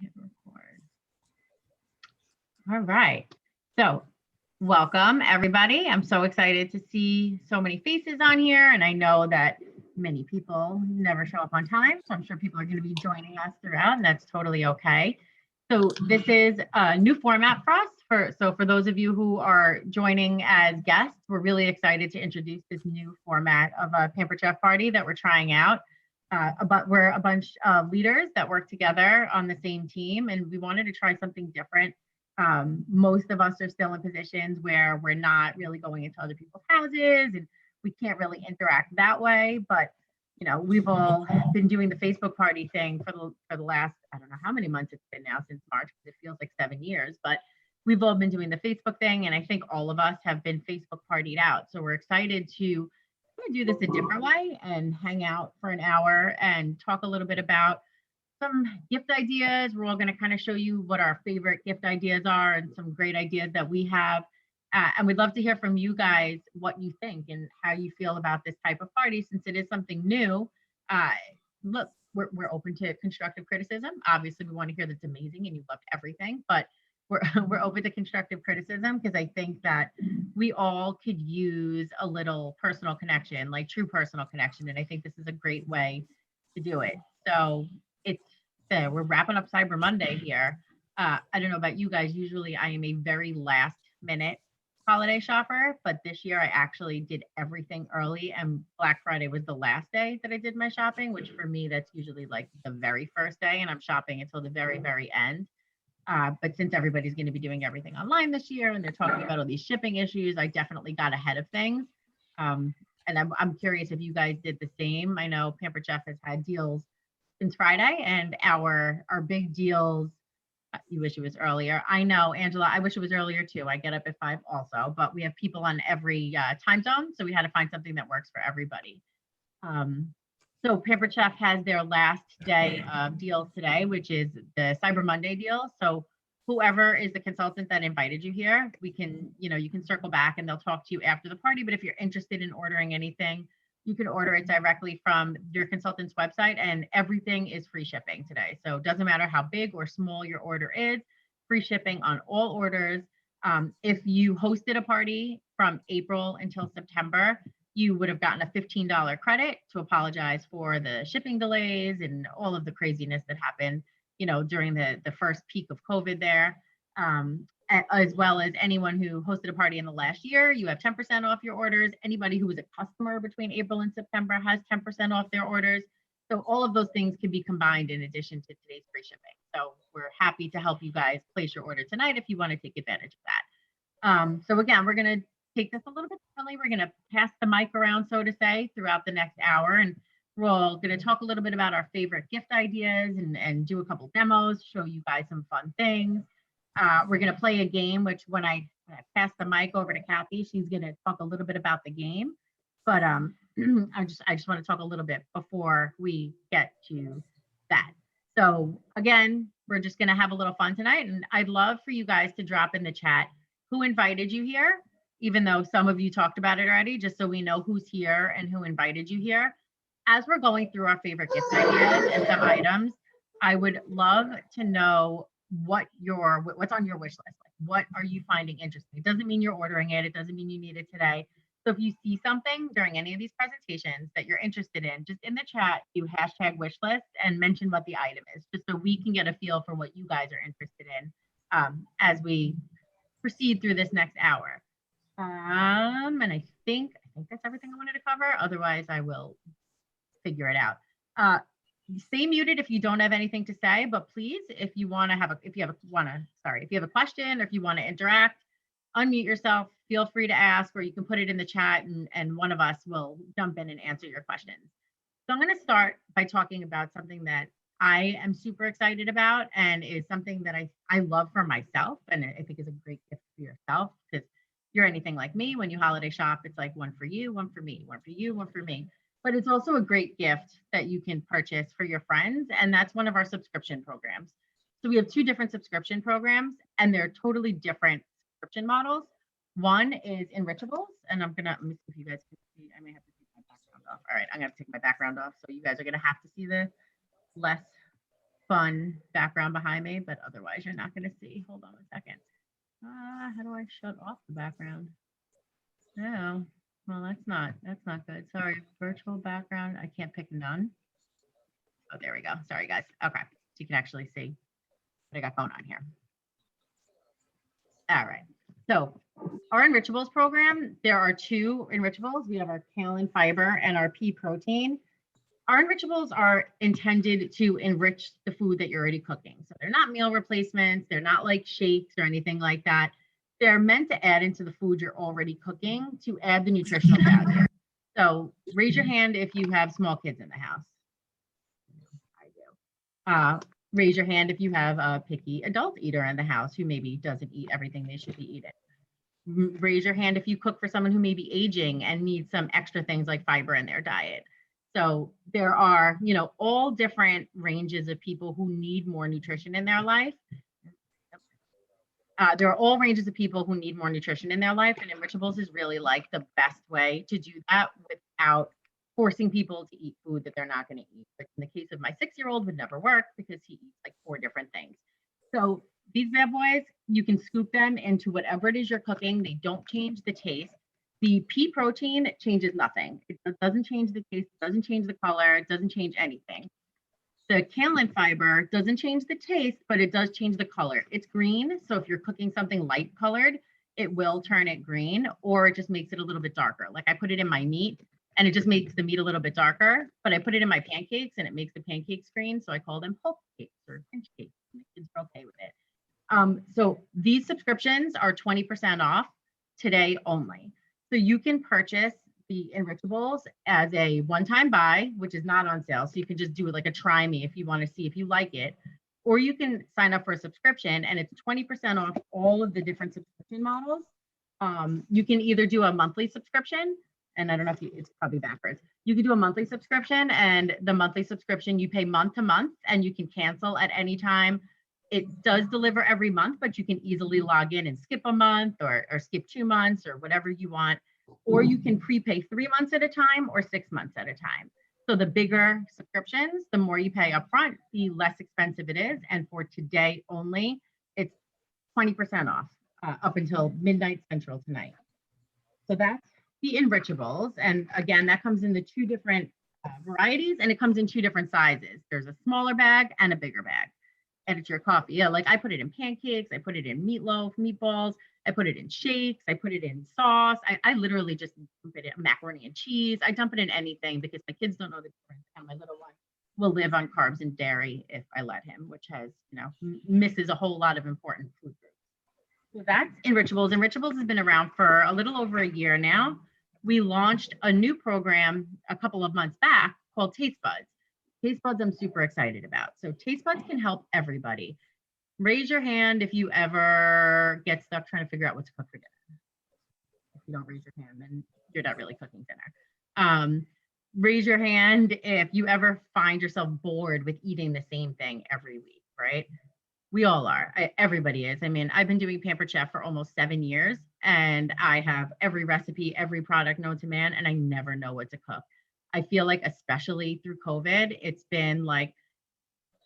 Hit record. All right. So, welcome everybody. I'm so excited to see so many faces on here, and I know that many people never show up on time, so I'm sure people are going to be joining us throughout, and that's totally okay. So, this is a new format for us. For those of you who are joining as guests, we're really excited to introduce this new format of a Pampered Chef party that we're trying out. But we're a bunch of leaders that work together on the same team, and we wanted to try something different. Most of us are still in positions where we're not really going into other people's houses and we can't really interact that way. But we've all been doing the Facebook party thing for the last, I don't know how many months it's been now, since March, because it feels like 7 years. But we've all been doing the Facebook thing, and I think all of us have been Facebook partied out. So we're excited to do this a different way and hang out for an hour and talk a little bit about some gift ideas. We're all going to kind of show you what our favorite gift ideas are and some great ideas that we have. And we'd love to hear from you guys what you think and how you feel about this type of party, since it is something new. Uh, Look, we're open to constructive criticism. Obviously, we want to hear that's amazing and you loved everything, but we're, we're open to constructive criticism, because I think that we all could use a little personal connection, like true personal connection. And I think this is a great way to do it. So it's we're wrapping up Cyber Monday here. I don't know about you guys. Usually I am a very last minute holiday shopper, but this year I actually did everything early, and Black Friday was the last day that I did my shopping, which for me, that's usually like the very first day, and I'm shopping until the very, very end. But since everybody's going to be doing everything online this year and they're talking about all these shipping issues, I definitely got ahead of things. And I'm curious if you guys did the same. I know Pampered Chef has had deals since Friday, and our big deals. You wish it was earlier. I know, Angela. I wish it was earlier too. I get up at 5 also, but we have people on every time zone, so we had to find something that works for everybody. So Pampered Chef has their last day of deals today, which is the Cyber Monday deal. So whoever is the consultant that invited you here, we can, you can circle back and they'll talk to you after the party. But if you're interested in ordering anything, you can order it directly from your consultant's website, and everything is free shipping today. So it doesn't matter how big or small your order is, free shipping on all orders. If you hosted a party from April until September, you would have gotten a $15 credit to apologize for the shipping delays and all of the craziness that happened, during the first peak of COVID there. As well as anyone who hosted a party in the last year, you have 10% off your orders. Anybody who was a customer between April and September has 10% off their orders. So all of those things can be combined in addition to today's free shipping. So we're happy to help you guys place your order tonight if you want to take advantage of that. So again, we're going to take this a little bit differently. We're going to pass the mic around, so to say, throughout the next hour. And we're all going to talk a little bit about our favorite gift ideas and do a couple demos, show you guys some fun things. We're going to play a game, which when I pass the mic over to Kathy, she's going to talk a little bit about the game. But I just want to talk a little bit before we get to that. So again, we're just going to have a little fun tonight. And I'd love for you guys to drop in the chat who invited you here, even though some of you talked about it already, just so we know who's here and who invited you here. As we're going through our favorite gift ideas and some items, I would love to know what's on your wish list. Like, what are you finding interesting? It doesn't mean you're ordering it. It doesn't mean you need it today. So if you see something during any of these presentations that you're interested in, just in the chat, do hashtag wish list and mention what the item is, just so we can get a feel for what you guys are interested in as we proceed through this next hour. And I think that's everything I wanted to cover. Otherwise, I will figure it out. Stay muted if you don't have anything to say, but please, if you have a question or if you want to interact, unmute yourself, feel free to ask, or you can put it in the chat and one of us will jump in and answer your questions. So I'm going to start by talking about something that I am super excited about and is something that I love for myself, and I think is a great gift for yourself, because if you're anything like me, when you holiday shop, it's like one for you, one for me, one for you, one for me. But it's also a great gift that you can purchase for your friends. And that's one of our subscription programs. So we have two different subscription programs, and they're totally different subscription models. One is Enrichables, and let me see if you guys can see. I may have to take my background off. All right, I'm going to take my background off. So you guys are going to have to see the less fun background behind me, but otherwise you're not going to see. Hold on a second. How do I shut off the background? No. Well, that's not good. Sorry, virtual background. I can't pick none. Oh, there we go. Sorry, guys. Okay, so you can actually see what I got going on here. All right. So our Enrichables program, there are two Enrichables. We have our kaolin fiber and our pea protein. Our Enrichables are intended to enrich the food that you're already cooking. So they're not meal replacements. They're not like shakes or anything like that. They're meant to add into the food you're already cooking to add the nutritional value. So raise your hand if you have small kids in the house. I do. Raise your hand if you have a picky adult eater in the house who maybe doesn't eat everything they should be eating. Raise your hand if you cook for someone who may be aging and needs some extra things like fiber in their diet. So there are, all different ranges of people who need more nutrition in their life. There are all ranges of people who need more nutrition in their life, and Enrichables is really like the best way to do that without forcing people to eat food that they're not going to eat. But in the case of my 6-year-old, would never work because he eats like 4 different things. So these bad boys, you can scoop them into whatever it is you're cooking. They don't change the taste. The pea protein changes nothing. It doesn't change the taste, it doesn't change the color, it doesn't change anything. The kaolin fiber doesn't change the taste, but it does change the color. It's green, so if you're cooking something light colored, it will turn it green, or it just makes it a little bit darker. Like I put it in my meat, and it just makes the meat a little bit darker, but I put it in my pancakes, and it makes the pancakes green, so I call them pulp cakes or pinch cakes, and the kids are okay with it. So these subscriptions are 20% off today only. So you can purchase the Enrichables as a one-time buy, which is not on sale. So you can just do like a try me if you want to see if you like it, or you can sign up for a subscription and it's 20% off all of the different subscription models. You can either do a monthly subscription, and I don't know if it's probably backwards. You can do a monthly subscription, and the monthly subscription you pay month to month and you can cancel at any time. It does deliver every month, but you can easily log in and skip a month or skip 2 months or whatever you want. Or you can prepay 3 months at a time or 6 months at a time. So the bigger subscriptions, the more you pay upfront, the less expensive it is. And for today only, it's 20% off up until midnight central tonight. So that's the Enrichables. And again, that comes in the 2 different varieties, and it comes in 2 different sizes. There's a smaller bag and a bigger bag. And it's your coffee. Yeah, like I put it in pancakes, I put it in meatloaf, meatballs, I put it in shakes, I put it in sauce. I literally just dump it in macaroni and cheese. I dump it in anything because my kids don't know the difference. And my little one will live on carbs and dairy if I let him, which has, misses a whole lot of important food groups. So that's Enrichables. Enrichables has been around for a little over a year now. We launched a new program a couple of months back called Taste Buds. Taste Buds I'm super excited about. So Taste Buds can help everybody. Raise your hand if you ever get stuck trying to figure out what to cook for dinner. If you don't raise your hand, then you're not really cooking dinner. Raise your hand if you ever find yourself bored with eating the same thing every week, right? We all are. Everybody is. I mean, I've been doing Pampered Chef for almost 7 years, and I have every recipe, every product known to man, and I never know what to cook. I feel like, especially through COVID, it's been like,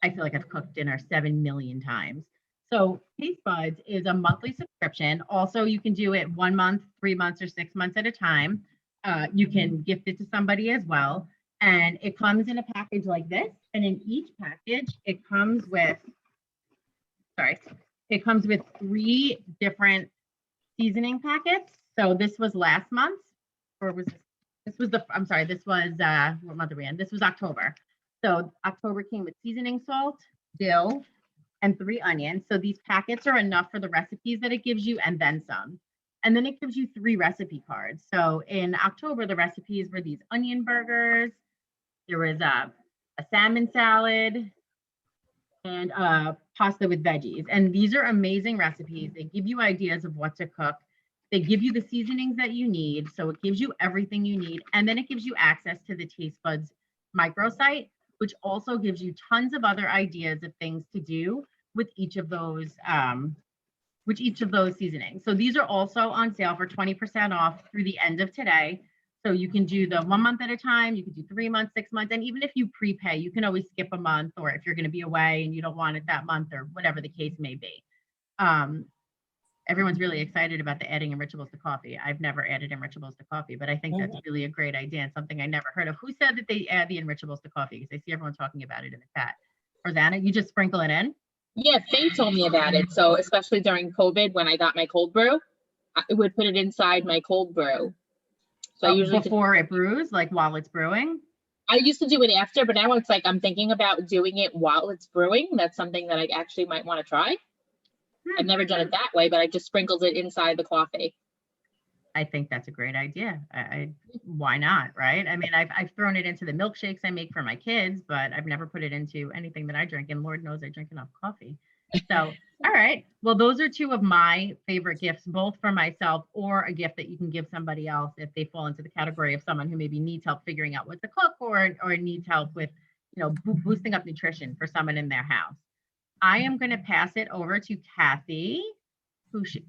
I feel like I've cooked dinner 7 million times. So Taste Buds is a monthly subscription. Also, you can do it 1 month, 3 months, or 6 months at a time. You can gift it to somebody as well. And it comes in a package like this. And in each package, it comes with 3 different seasoning packets. So this was last month, or was this was the, I'm sorry, this was, what month are we in? This was October. So October came with seasoning salt, dill, and 3 onions. So these packets are enough for the recipes that it gives you and then some. And then it gives you 3 recipe cards. So in October, the recipes were these onion burgers. There was a salmon salad and pasta with veggies. And these are amazing recipes. They give you ideas of what to cook. They give you the seasonings that you need. So it gives you everything you need. And then it gives you access to the Taste Buds microsite, which also gives you tons of other ideas of things to do with each of those seasonings. So these are also on sale for 20% off through the end of today. So you can do the 1 month at a time, you can do 3 months, 6 months, and even if you prepay, you can always skip a month, or if you're going to be away and you don't want it that month or whatever the case may be. Everyone's really excited about the adding enrichables to coffee. I've never added enrichables to coffee, but I think that's really a great idea and something I never heard of. Who said that they add the enrichables to coffee? Because I see everyone talking about it in the chat. Rosanna, you just sprinkle it in? Yeah, Faye told me about it. So especially during COVID, when I got my cold brew, I would put it inside my cold brew. So I usually before it brews, like while it's brewing? I used to do it after, but now it's like I'm thinking about doing it while it's brewing. That's something that I actually might want to try. I've never done it that way, but I just sprinkled it inside the coffee. I think that's a great idea. Why not, right? I mean, I've thrown it into the milkshakes I make for my kids, but I've never put it into anything that I drink, and Lord knows I drink enough coffee. So, all right. Well, those are two of my favorite gifts, both for myself or a gift that you can give somebody else if they fall into the category of someone who maybe needs help figuring out what to cook or needs help with, boosting up nutrition for someone in their house. I am going to pass it over to Kathy.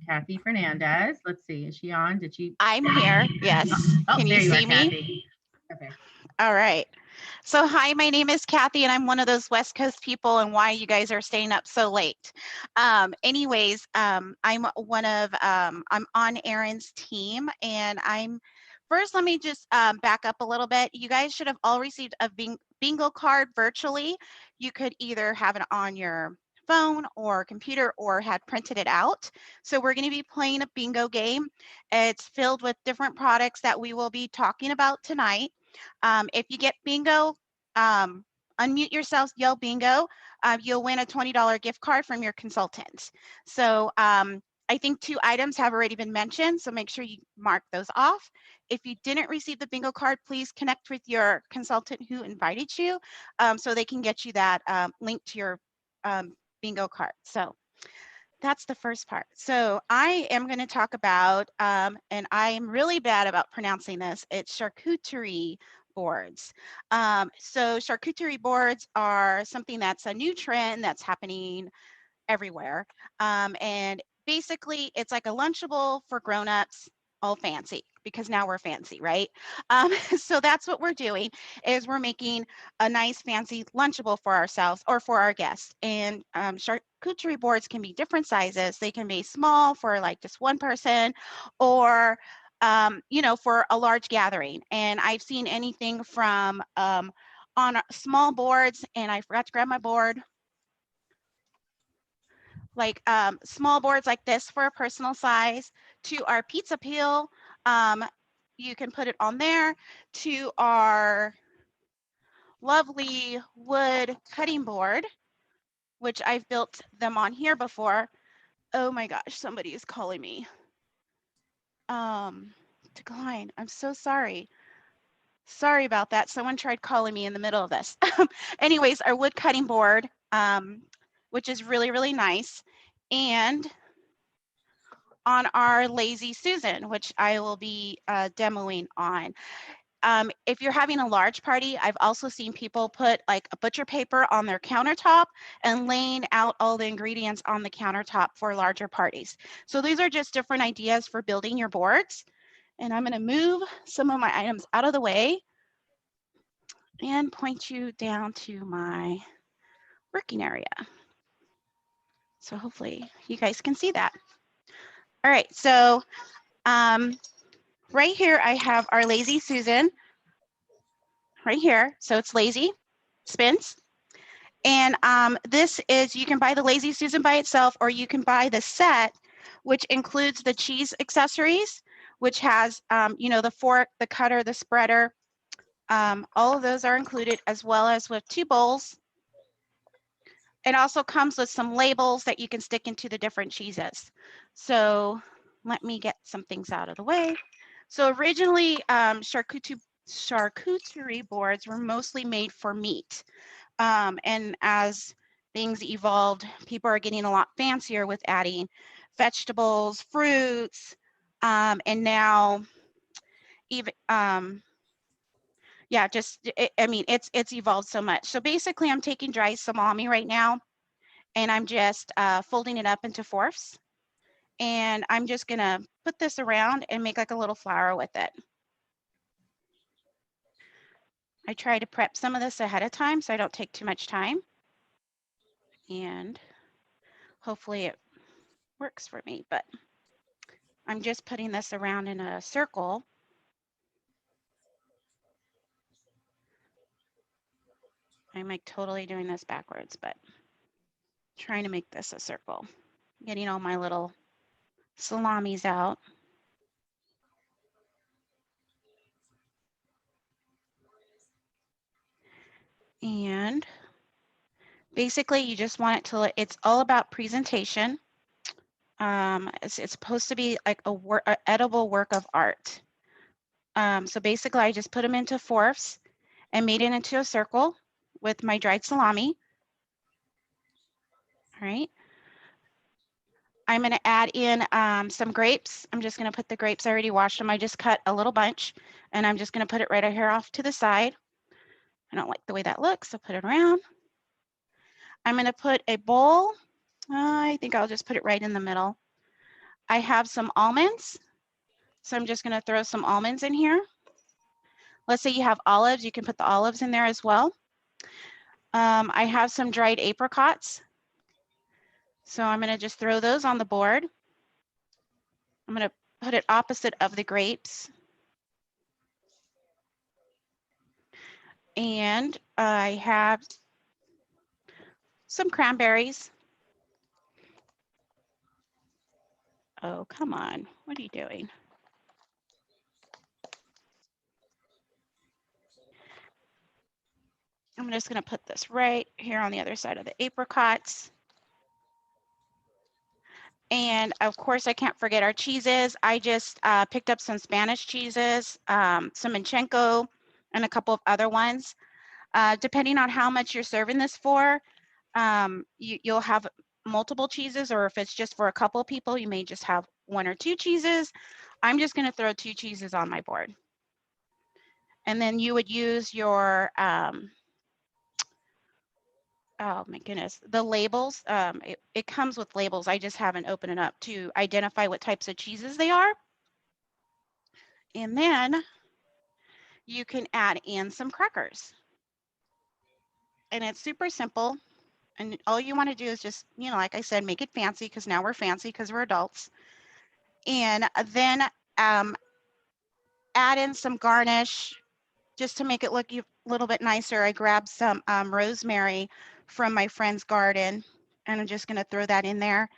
Kathy Fernandez. Let's see. Is she on? Did she? I'm here. Yes. Can you see me? Kathy. Okay. All right. So hi, my name is Kathy, and I'm one of those West Coast people, and why you guys are staying up so late. I'm on Erin's team, and first, let me just back up a little bit. You guys should have all received a bingo card virtually. You could either have it on your phone or computer or had printed it out. So we're going to be playing a bingo game. It's filled with different products that we will be talking about tonight. If you get bingo, unmute yourselves, yell bingo. You'll win a $20 gift card from your consultant. So I think 2 items have already been mentioned, so make sure you mark those off. If you didn't receive the bingo card, please connect with your consultant who invited you so they can get you that link to your bingo card. So that's the first part. So I am going to talk about, and I am really bad about pronouncing this, it's charcuterie boards. So charcuterie boards are something that's a new trend that's happening everywhere. And basically it's like a Lunchable for grown-ups, all fancy, because now we're fancy, right? So that's what we're doing, is we're making a nice fancy Lunchable for ourselves or for our guests. And charcuterie boards can be different sizes. They can be small for like just one person, or for a large gathering. And I've seen anything from on small boards, and I forgot to grab my board, like small boards like this for a personal size, to our pizza peel. You can put it on there, to our lovely wood cutting board, which I've built them on here before. Oh my gosh, somebody is calling me. Decline. I'm so sorry. Sorry about that. Someone tried calling me in the middle of this. Anyways, our wood cutting board, which is really, really nice. And on our Lazy Susan, which I will be demoing on. If you're having a large party, I've also seen people put like a butcher paper on their countertop and laying out all the ingredients on the countertop for larger parties. So these are just different ideas for building your boards. And I'm going to move some of my items out of the way and point you down to my working area. So hopefully you guys can see that. All right, so right here I have our Lazy Susan right here. So it's lazy, spins. And this is, you can buy the Lazy Susan by itself, or you can buy the set, which includes the cheese accessories, which has, the fork, the cutter, the spreader. All of those are included, as well as with 2 bowls. It also comes with some labels that you can stick into the different cheeses. So let me get some things out of the way. So originally, charcuterie boards were mostly made for meat. And as things evolved, people are getting a lot fancier with adding vegetables, fruits, and now even, it's evolved so much. So basically I'm taking dry salami right now, and I'm just folding it up into fourths. And I'm just gonna put this around and make like a little flower with it. I try to prep some of this ahead of time so I don't take too much time. And hopefully it works for me, but I'm just putting this around in a circle. I'm like totally doing this backwards, but trying to make this a circle. Getting all my little salamis out. And basically you just want it to, it's all about presentation. It's supposed to be like a edible work of art. So basically I just put them into fourths and made it into a circle with my dried salami. All right. I'm going to add in some grapes. I'm just going to put the grapes, I already washed them. I just cut a little bunch and I'm just going to put it right here off to the side. I don't like the way that looks, so put it around. I'm going to put a bowl. I think I'll just put it right in the middle. I have some almonds, so I'm just going to throw some almonds in here. Let's say you have olives, you can put the olives in there as well. I have some dried apricots, so I'm going to just throw those on the board. I'm going to put it opposite of the grapes. And I have some cranberries. Oh, come on. What are you doing? I'm just going to put this right here on the other side of the apricots. And of course, I can't forget our cheeses. I just picked up some Spanish cheeses, some Manchenko, and a couple of other ones. Depending on how much you're serving this for, you'll have multiple cheeses, or if it's just for a couple of people, you may just have 1 or 2 cheeses. I'm just going to throw 2 cheeses on my board. And then you would use your, oh my goodness, the labels. It comes with labels. I just haven't opened it up to identify what types of cheeses they are. And then you can add in some crackers. And it's super simple. And all you want to do is just, you know, like I said, make it fancy, because now we're fancy because we're adults. And then add in some garnish just to make it look a little bit nicer. I grabbed some rosemary from my friend's garden, and I'm just going to throw that in there.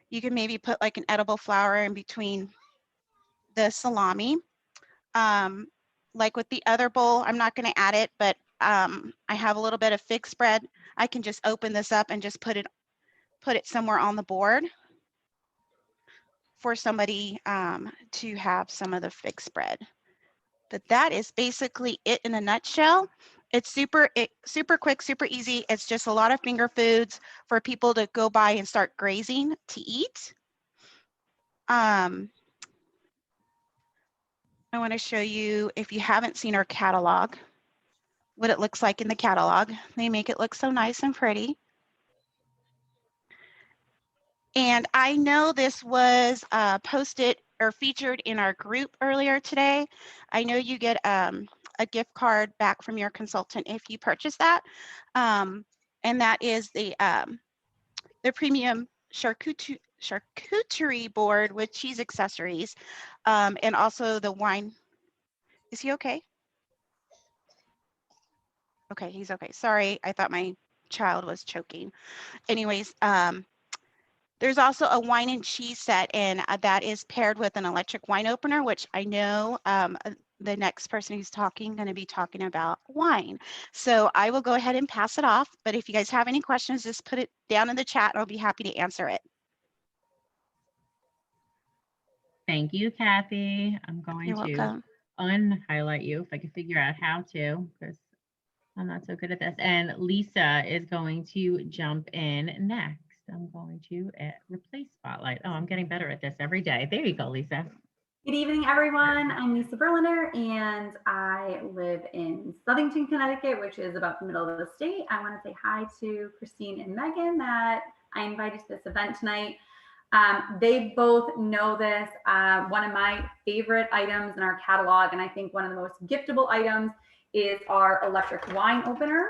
You can maybe put like an edible flower in between the salami. Like with the other bowl, I'm not going to add it, but I have a little bit of fig spread. I can just open this up and just put it somewhere on the board for somebody to have some of the fig spread. But that is basically it in a nutshell. It's super quick, super easy. It's just a lot of finger foods for people to go by and start grazing to eat. I want to show you, if you haven't seen our catalog, what it looks like in the catalog. They make it look so nice and pretty. And I know this was posted or featured in our group earlier today. I know you get a gift card back from your consultant if you purchase that. And that is the premium charcuterie board with cheese accessories, and also the wine. Is he okay? Okay, he's okay. Sorry, I thought my child was choking. Anyways, there's also a wine and cheese set, and that is paired with an electric wine opener, which I know the next person who's talking going to be talking about wine. So I will go ahead and pass it off. But if you guys have any questions, just put it down in the chat and I'll be happy to answer it. Thank you, Kathy. I'm going You're to welcome. unhighlight you if I can figure out how to, because I'm not so good at this. And Lisa is going to jump in next. I'm going to replace Spotlight. Oh, I'm getting better at this every day. There you go, Lisa. Good evening, everyone. I'm Lisa Berliner, and I live in Southington, Connecticut, which is about the middle of the state. I want to say hi to Christine and Megan that I invited to this event tonight. They both know this. One of my favorite items in our catalog, and I think one of the most giftable items, is our electric wine opener.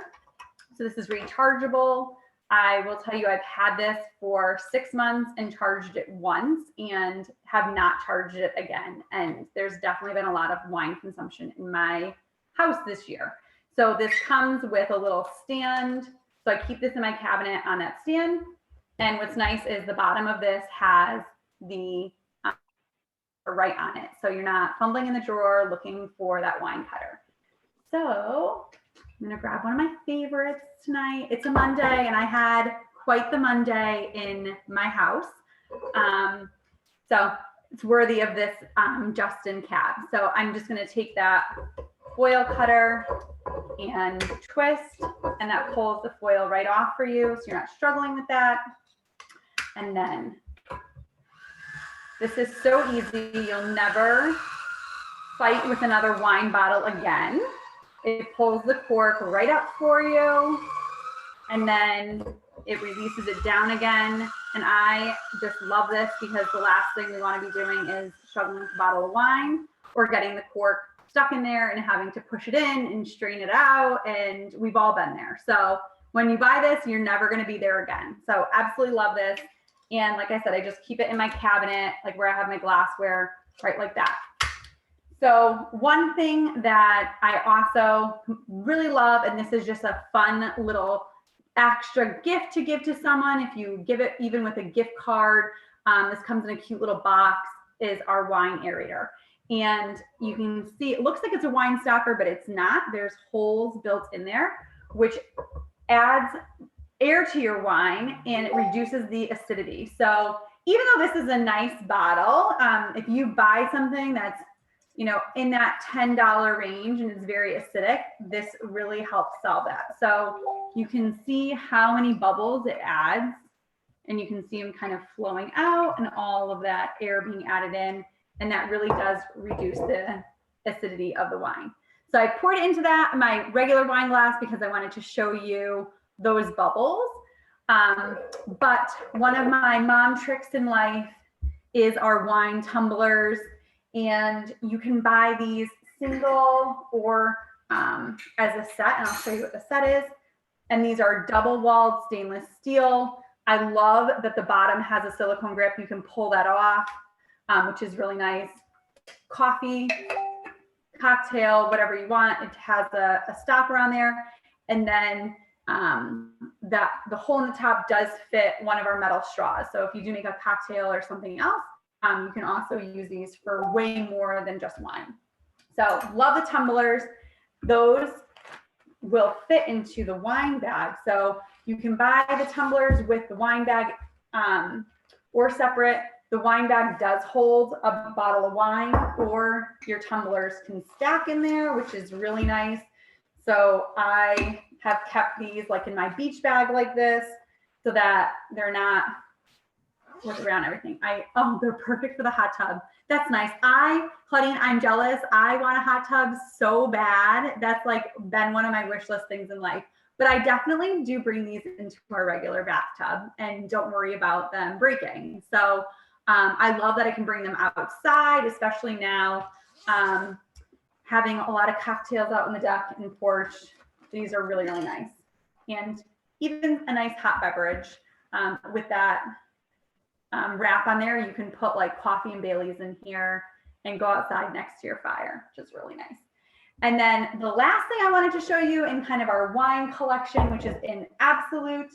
So this is rechargeable. I will tell you, I've had this for 6 months and charged it once and have not charged it again. And there's definitely been a lot of wine consumption in my house this year. So this comes with a little stand. So I keep this in my cabinet on that stand. And what's nice is the bottom of this has the right on it. So you're not fumbling in the drawer looking for that wine cutter. So I'm gonna grab one of my favorites tonight. It's a Monday and I had quite the Monday in my house. So it's worthy of this Justin cab. So I'm just gonna take that foil cutter and twist, and that pulls the foil right off for you. So you're not struggling with that. And then this is so easy. You'll never fight with another wine bottle again. It pulls the cork right up for you, and then it releases it down again. And I just love this because the last thing we want to be doing is struggling with a bottle of wine or getting the cork stuck in there and having to push it in and strain it out. And we've all been there. So when you buy this, you're never going to be there again. So absolutely love this. And like I said, I just keep it in my cabinet, like where I have my glassware, right like that. So one thing that I also really love, and this is just a fun little extra gift to give to someone, if you give it even with a gift card, this comes in a cute little box, is our wine aerator. And you can see, it looks like it's a wine stopper, but it's not. There's holes built in there, which adds air to your wine and it reduces the acidity. So even though this is a nice bottle, if you buy something that's, you know, in that $10 range and is very acidic, this really helps solve that. So you can see how many bubbles it adds, and you can see them kind of flowing out and all of that air being added in. And that really does reduce the acidity of the wine. So I poured it into that, my regular wine glass, because I wanted to show you those bubbles. But one of my mom tricks in life is our wine tumblers. And you can buy these single or as a set, and I'll show you what the set is. And these are double-walled stainless steel. I love that the bottom has a silicone grip. You can pull that off, which is really nice. Coffee, cocktail, whatever you want. It has a stopper on there. And then the hole in the top does fit one of our metal straws. So if you do make a cocktail or something else, you can also use these for way more than just wine. So love the tumblers. Those will fit into the wine bag. So you can buy the tumblers with the wine bag or separate. The wine bag does hold a bottle of wine, or your tumblers can stack in there, which is really nice. So I have kept these like in my beach bag like this so that they're not around everything. Oh, they're perfect for the hot tub. That's nice. Claudine, I'm jealous. I want a hot tub so bad. That's like been one of my wish list things in life. But I definitely do bring these into our regular bathtub and don't worry about them breaking. So I love that I can bring them outside, especially now having a lot of cocktails out on the deck and porch. These are really, really nice. And even a nice hot beverage with that wrap on there. You can put like coffee and Baileys in here and go outside next to your fire, which is really nice. And then the last thing I wanted to show you in kind of our wine collection, which is an absolute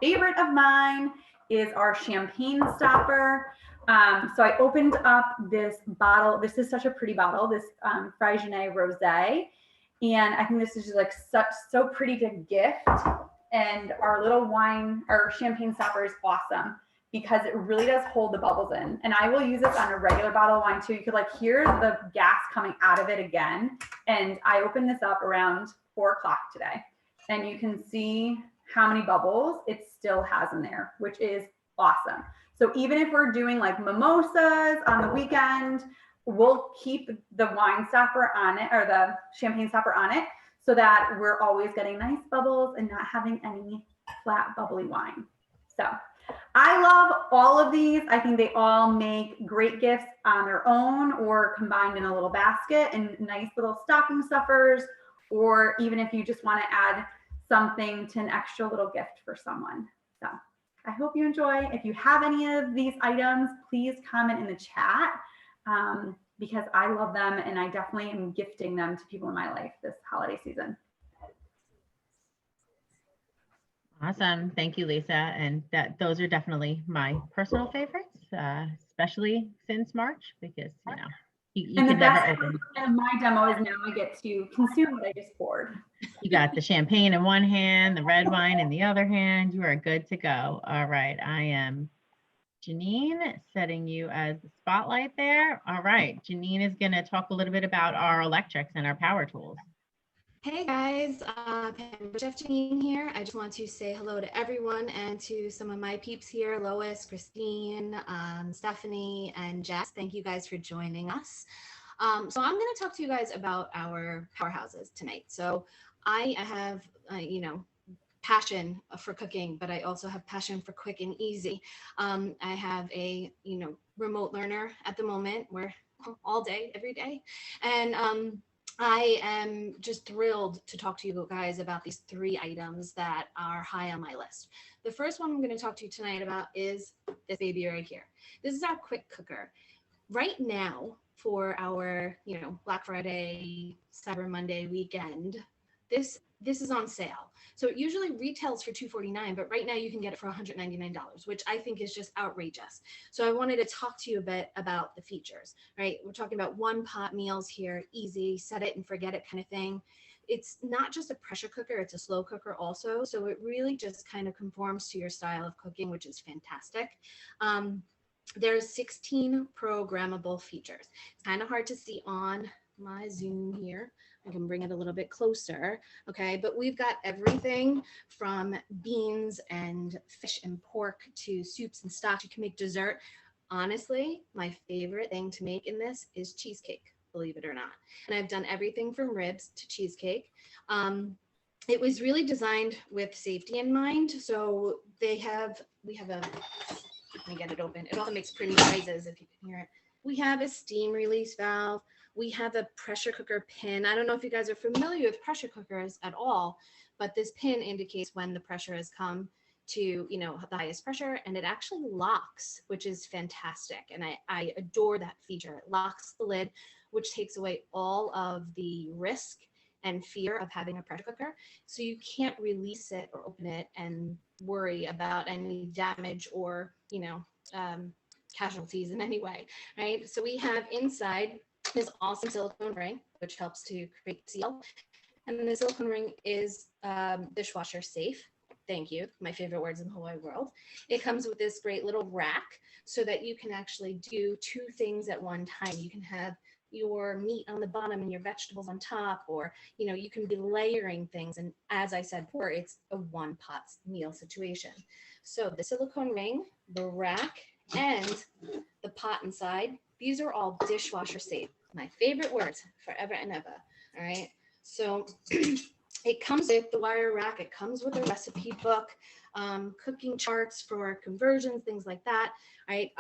favorite of mine, is our champagne stopper. So I opened up this bottle. This is such a pretty bottle, this Freixenet Rosé. And I think this is just like so pretty to gift. And our little our champagne stopper is awesome because it really does hold the bubbles in. And I will use this on a regular bottle of wine too. You could like hear the gas coming out of it again. And I opened this up around 4 o'clock today. And you can see how many bubbles it still has in there, which is awesome. So even if we're doing like mimosas on the weekend, we'll keep the wine stopper on it, or the champagne stopper on it, so that we're always getting nice bubbles and not having any flat bubbly wine. So I love all of these. I think they all make great gifts on their own or combined in a little basket, and nice little stocking stuffers or even if you just want to add something to an extra little gift for someone. So I hope you enjoy. If you have any of these items, please comment in the chat because I love them and I definitely am gifting them to people in my life this holiday season. Awesome. Thank you, Lisa. And those are definitely my personal favorites, especially since March, because, you know, you can never open. And my demo is now I get to consume what I just poured. You got the champagne in one hand, the red wine in the other hand. You are good to go. All right. I am Janine, setting you as the spotlight there. All right. Janine is going to talk a little bit about our electrics and our power tools. Hey guys, Pampered Janine here. I just want to say hello to everyone and to some of my peeps here, Lois, Christine, Stephanie, and Jess. Thank you guys for joining us. So I'm going to talk to you guys about our powerhouses tonight. So I have, passion for cooking, but I also have passion for quick and easy. I have a, remote learner at the moment. We're all day, every day. And I am just thrilled to talk to you guys about these 3 items that are high on my list. The first one I'm going to talk to you tonight about is this baby right here. This is our quick cooker. Right now, for our, Black Friday, Cyber Monday weekend, this is on sale. So it usually retails for $249, but right now you can get it for $199, which I think is just outrageous. So I wanted to talk to you a bit about the features, right? We're talking about 1-pot meals here, easy, set it and forget it kind of thing. It's not just a pressure cooker, it's a slow cooker also. So it really just kind of conforms to your style of cooking, which is fantastic. There's 16 programmable features. It's kind of hard to see on my Zoom here. I can bring it a little bit closer, okay? But we've got everything from beans and fish and pork to soups and stocks. You can make dessert. Honestly, my favorite thing to make in this is cheesecake, believe it or not. And I've done everything from ribs to cheesecake. It was really designed with safety in mind. So we have a, let me get it open. It also makes pretty noises if you can hear it. We have a steam release valve. We have a pressure cooker pin. I don't know if you guys are familiar with pressure cookers at all, but this pin indicates when the pressure has come to, the highest pressure, and it actually locks, which is fantastic. And I adore that feature. It locks the lid, which takes away all of the risk and fear of having a pressure cooker. So you can't release it or open it and worry about any damage or, casualties in any way, right? So we have inside this awesome silicone ring, which helps to create seal. And the silicone ring is dishwasher safe. Thank you. My favorite words in the whole wide world. It comes with this great little rack so that you can actually do 2 things at one time. You can have your meat on the bottom and your vegetables on top, or, you can be layering things. And as I said before, it's a 1-pot meal situation. So the silicone ring, the rack, and the pot inside, these are all dishwasher safe. My favorite words forever and ever. All right. So it comes with the wire rack. It comes with a recipe book, cooking charts for conversions, things like that. Right.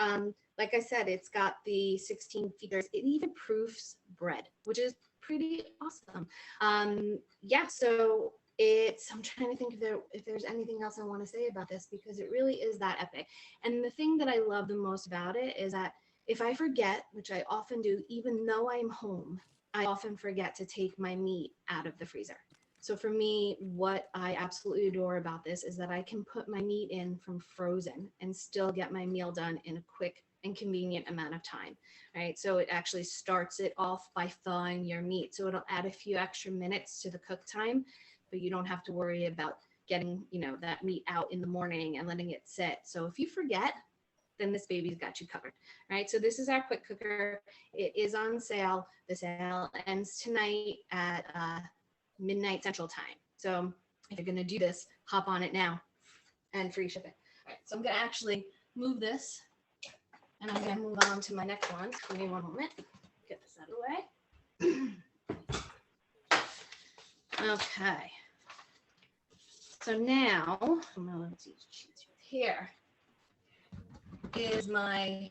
Like I said, it's got the 16 features. It even proofs bread, which is pretty awesome. So I'm trying to think if there's anything else I want to say about this, because it really is that epic. And the thing that I love the most about it is that if I forget, which I often do, even though I'm home, I often forget to take my meat out of the freezer. So for me, what I absolutely adore about this is that I can put my meat in from frozen and still get my meal done in a quick and convenient amount of time, right? So it actually starts it off by thawing your meat. So it'll add a few extra minutes to the cook time, but you don't have to worry about getting, that meat out in the morning and letting it sit. So if you forget, then this baby's got you covered, right? So this is our quick cooker. It is on sale. The sale ends tonight at midnight Central Time. So if you're gonna do this, hop on it now and free shipping. All right, so I'm gonna actually move this and I'm gonna move on to my next one. Give me one moment, get this out of the way. Okay. So now, let's see, here is my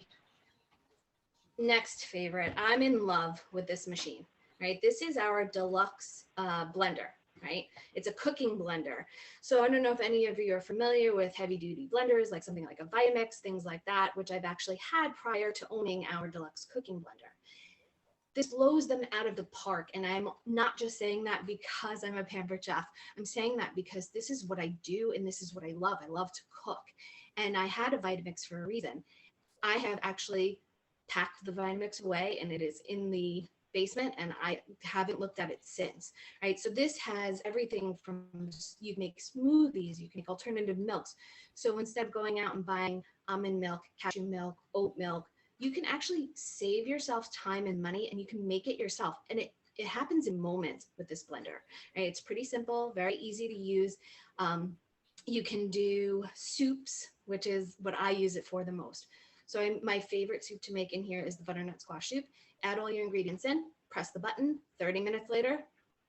next favorite. I'm in love with this machine. right? This is our deluxe blender, right? It's a cooking blender. So I don't know if any of you are familiar with heavy duty blenders, like something like a Vitamix, things like that, which I've actually had prior to owning our deluxe cooking blender. This blows them out of the park. And I'm not just saying that because I'm a Pampered chef. I'm saying that because this is what I do and this is what I love. I love to cook. And I had a Vitamix for a reason. I have actually packed the Vitamix away and it is in the basement and I haven't looked at it since, right? So this has everything from, you can make smoothies, you can make alternative milks. So instead of going out and buying almond milk, cashew milk, oat milk, you can actually save yourself time and money and you can make it yourself. And it happens in moments with this blender, right? It's pretty simple, very easy to use. You can do soups, which is what I use it for the most. So my favorite soup to make in here is the butternut squash soup. Add all your ingredients in, press the button, 30 minutes later,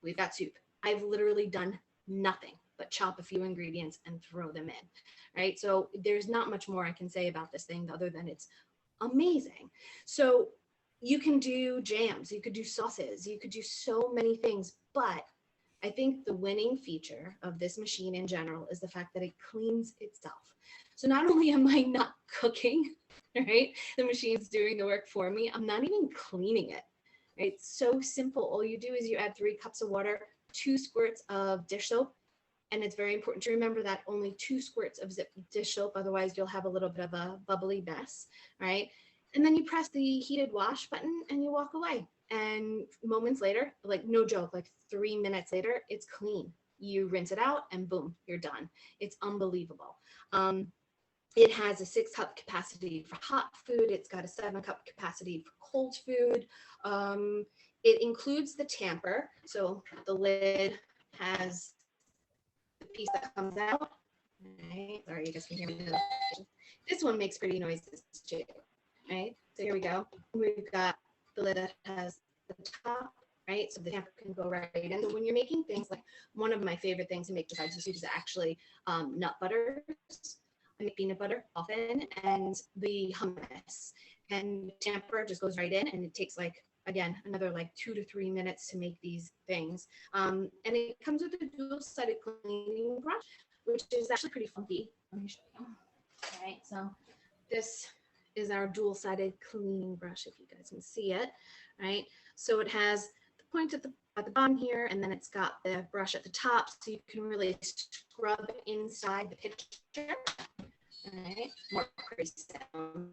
we've got soup. I've literally done nothing but chop a few ingredients and throw them in, right? So there's not much more I can say about this thing other than it's amazing. So you can do jams, you could do sauces, you could do so many things, but I think the winning feature of this machine in general is the fact that it cleans itself. So not only am I not cooking, right? The machine's doing the work for me. I'm not even cleaning it, right? It's so simple. All you do is you add 3 cups of water, 2 squirts of dish soap. And it's very important to remember that only 2 squirts of dish soap, otherwise you'll have a little bit of a bubbly mess, right? And then you press the heated wash button and you walk away. And moments later, like no joke, like 3 minutes later, it's clean. You rinse it out and boom, you're done. It's unbelievable. It has a 6-cup capacity for hot food. It's got a 7-cup capacity for cold food. It includes the tamper. So the lid has the piece that comes out. Right. Sorry, you guys can hear me. This one makes pretty noises too. Right. So here we go. We've got the lid that has the top, right? So the tamper can go right in. So when you're making things like, one of my favorite things to make besides the soup is actually nut butters. I make peanut butter often and the hummus, and the tamper just goes right in and it takes like, again, another like 2 to 3 minutes to make these things. And it comes with a dual-sided cleaning brush, which is actually pretty funky. Let me show you. All right, so this is our dual-sided cleaning brush, if you guys can see it, right? So it has the point at the bottom here, and then it's got the brush at the top, so you can really scrub inside the picture. All right, more crazy sounds.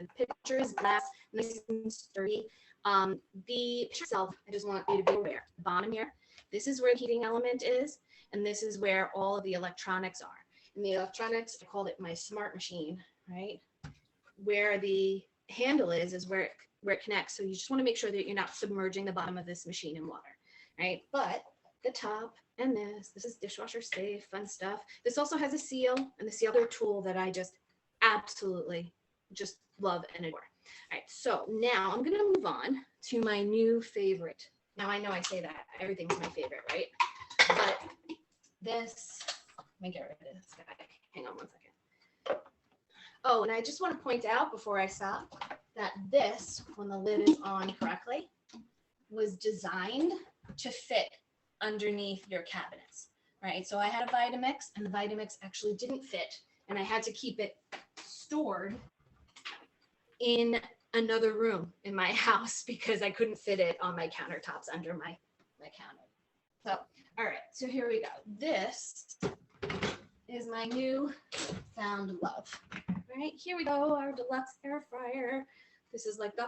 The picture is glass, nice and sturdy. The picture itself, I just want you to be aware. The bottom here, this is where the heating element is, and this is where all of the electronics are. And the electronics, I called it my smart machine, right? Where the handle is where it connects. So you just want to make sure that you're not submerging the bottom of this machine in water, right? But the top and this is dishwasher safe, fun stuff. This also has a seal, and the seal, other tool that I just absolutely just love and adore. All right, so now I'm gonna move on to my new favorite. Now I know I say that everything's my favorite, right? But this, let me get rid of this guy. Hang on one second. Oh, and I just want to point out before I stop that this, when the lid is on correctly, was designed to fit underneath your cabinets, right? So I had a Vitamix and the Vitamix actually didn't fit, and I had to keep it stored in another room in my house because I couldn't fit it on my countertops under my counter. So, all right, so here we go. This is my new found love. All right, here we go, our deluxe air fryer. This is like the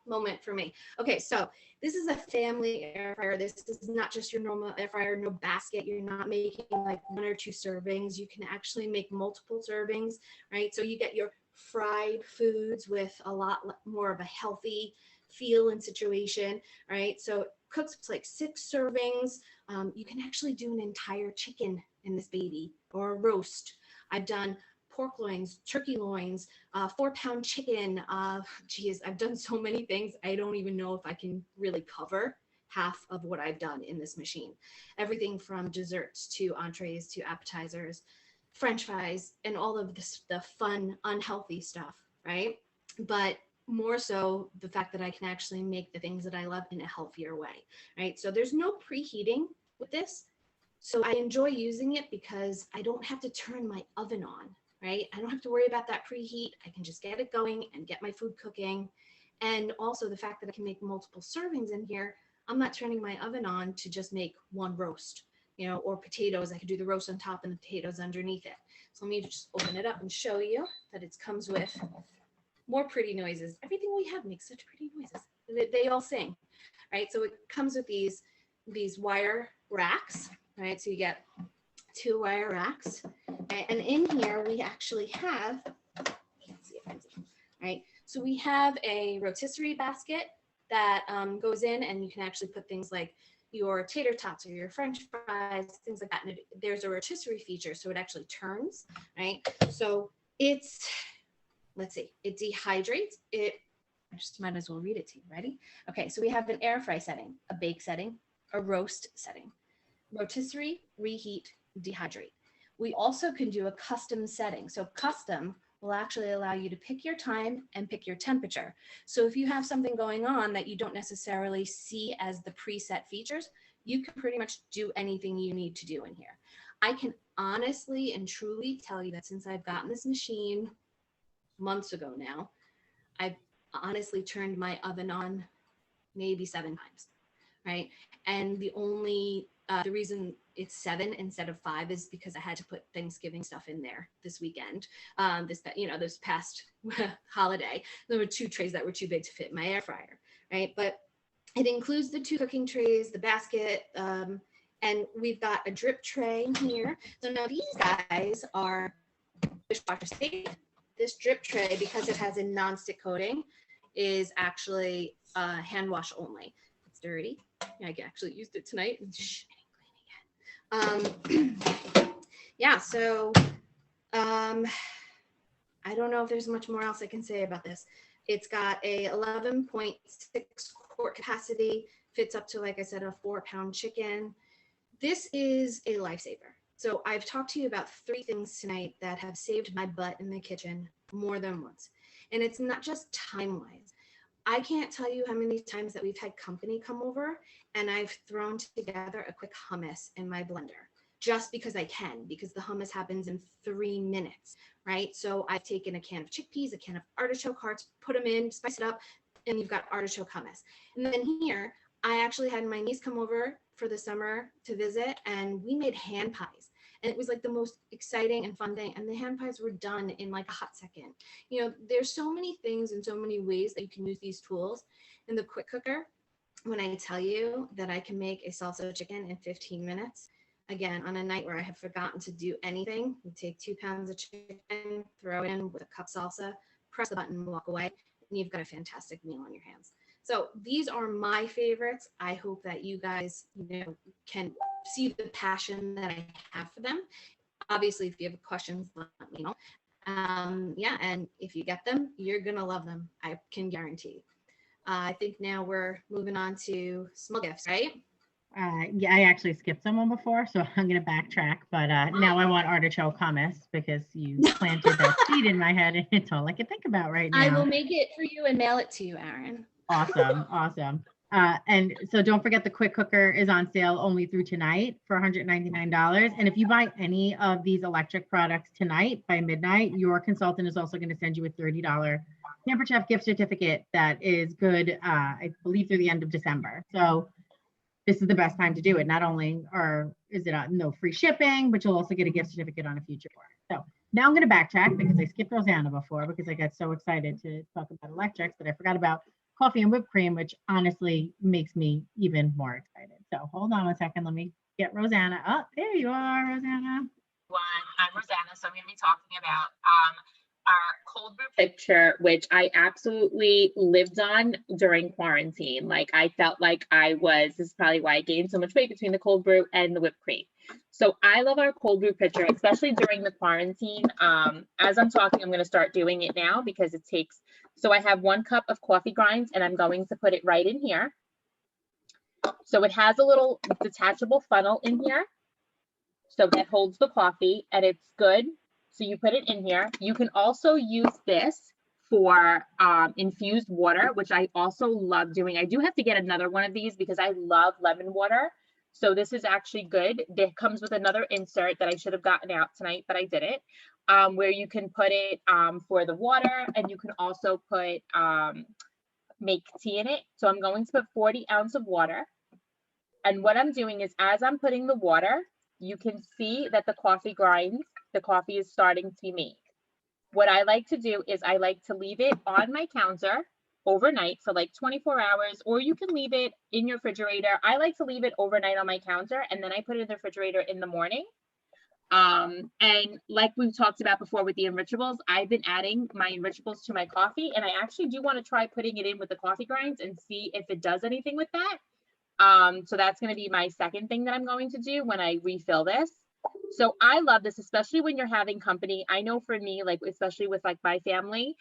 moment for me. Okay, so this is a family air fryer. This is not just your normal air fryer, no basket. You're not making like 1 or 2 servings. You can actually make multiple servings, right? So you get your fried foods with a lot more of a healthy feel and situation, right? So it cooks like 6 servings. You can actually do an entire chicken in this baby, or a roast. I've done pork loins, turkey loins, 4-pound chicken. Geez, I've done so many things. I don't even know if I can really cover half of what I've done in this machine. Everything from desserts to entrees to appetizers, French fries, and all of this, the fun, unhealthy stuff, right? But more so the fact that I can actually make the things that I love in a healthier way, right? So there's no preheating with this. So I enjoy using it because I don't have to turn my oven on, right? I don't have to worry about that preheat. I can just get it going and get my food cooking. And also the fact that I can make multiple servings in here, I'm not turning my oven on to just make one roast, you know, or potatoes. I could do the roast on top and the potatoes underneath it. So let me just open it up and show you that it comes with more pretty noises. Everything we have makes such pretty noises. They all sing, right? So it comes with these wire racks, right? So you get 2 wire racks, right? And in here we actually have, let's see if I can, right? So we have a rotisserie basket that goes in, and you can actually put things like your tater tots or your French fries, things like that. And there's a rotisserie feature, so it actually turns, right? So it's, let's see, it dehydrates. I just might as well read it to you. Ready? Okay, so we have an air fry setting, a bake setting, a roast setting, rotisserie, reheat, dehydrate. We also can do a custom setting. So custom will actually allow you to pick your time and pick your temperature. So if you have something going on that you don't necessarily see as the preset features, you can pretty much do anything you need to do in here. I can honestly and truly tell you that since I've gotten this machine months ago now, I've honestly turned my oven on maybe 7 times, right? And the reason it's 7 instead of 5 is because I had to put Thanksgiving stuff in there this weekend. This past holiday, there were 2 trays that were too big to fit in my air fryer, right? But it includes the 2 cooking trays, the basket, and we've got a drip tray in here. So now these guys are dishwasher safe. This drip tray, because it has a non-stick coating, is actually hand wash only. It's dirty. I actually used it tonight. Yeah, so I don't know if there's much more else I can say about this. It's got a 11.6 quart capacity, fits up to, like I said, a 4-pound chicken. This is a lifesaver. So I've talked to you about 3 things tonight that have saved my butt in the kitchen more than once. And it's not just time-wise. I can't tell you how many times that we've had company come over and I've thrown together a quick hummus in my blender just because I can, because the hummus happens in 3 minutes, right? So I've taken a can of chickpeas, a can of artichoke hearts, put them in, spice it up, and you've got artichoke hummus. And then here, I actually had my niece come over for the summer to visit, and we made hand pies. And it was like the most exciting and fun thing. And the hand pies were done in like a hot second. You know, there's so many things and so many ways that you can use these tools. In the quick cooker, when I tell you that I can make a salsa chicken in 15 minutes, again, on a night where I have forgotten to do anything, you take 2 pounds of chicken, throw it in with a cup salsa, press the button, walk away, and you've got a fantastic meal on your hands. So these are my favorites. I hope that you guys, can see the passion that I have for them. Obviously, if you have questions, let me know. Yeah, and if you get them, you're gonna love them. I can guarantee. I think now we're moving on to small gifts, right? Yeah, I actually skipped someone before, so I'm going to backtrack. But now I want artichoke hummus because you planted that seed in my head, and it's all I can think about right now. I will make it for you and mail it to you, Aaron. Awesome, awesome. And so don't forget the quick cooker is on sale only through tonight for $199. And if you buy any of these electric products tonight by midnight, your consultant is also going to send you a $30 Pampered Chef gift certificate that is good, I believe, through the end of December. So this is the best time to do it. Not only is it no free shipping, but you'll also get a gift certificate on a future order. So now I'm going to backtrack because I skipped Rosanna before because I got so excited to talk about electrics that I forgot about coffee and whipped cream, which honestly makes me even more excited. So hold on a second. Let me get Rosanna. Oh, there you are, Rosanna. I'm Rosanna, so I'm going to be talking about our cold brew picture, which I absolutely lived on during quarantine. Like I felt like this is probably why I gained so much weight between the cold brew and the whipped cream. So I love our cold brew pitcher, especially during the quarantine. As I'm talking, I'm going to start doing it now because it takes, so I have 1 cup of coffee grinds and I'm going to put it right in here. So it has a little detachable funnel in here. So that holds the coffee and it's good. So you put it in here. You can also use this for infused water, which I also love doing. I do have to get another one of these because I love lemon water. So this is actually good. It comes with another insert that I should have gotten out tonight, but I didn't, where you can put it for the water, and you can also put make tea in it. So I'm going to put 40 ounces of water. And what I'm doing is, as I'm putting the water, you can see that the coffee grinds, the coffee is starting to be made. What I like to do is I like to leave it on my counter overnight for like 24 hours, or you can leave it in your refrigerator. I like to leave it overnight on my counter, and then I put it in the refrigerator in the morning. And like we've talked about before with the enrichables, I've been adding my enrichables to my coffee, and I actually do want to try putting it in with the coffee grinds and see if it does anything with that. So that's going to be my second thing that I'm going to do when I refill this. So I love this, especially when you're having company. I know for me, like, especially with like my family,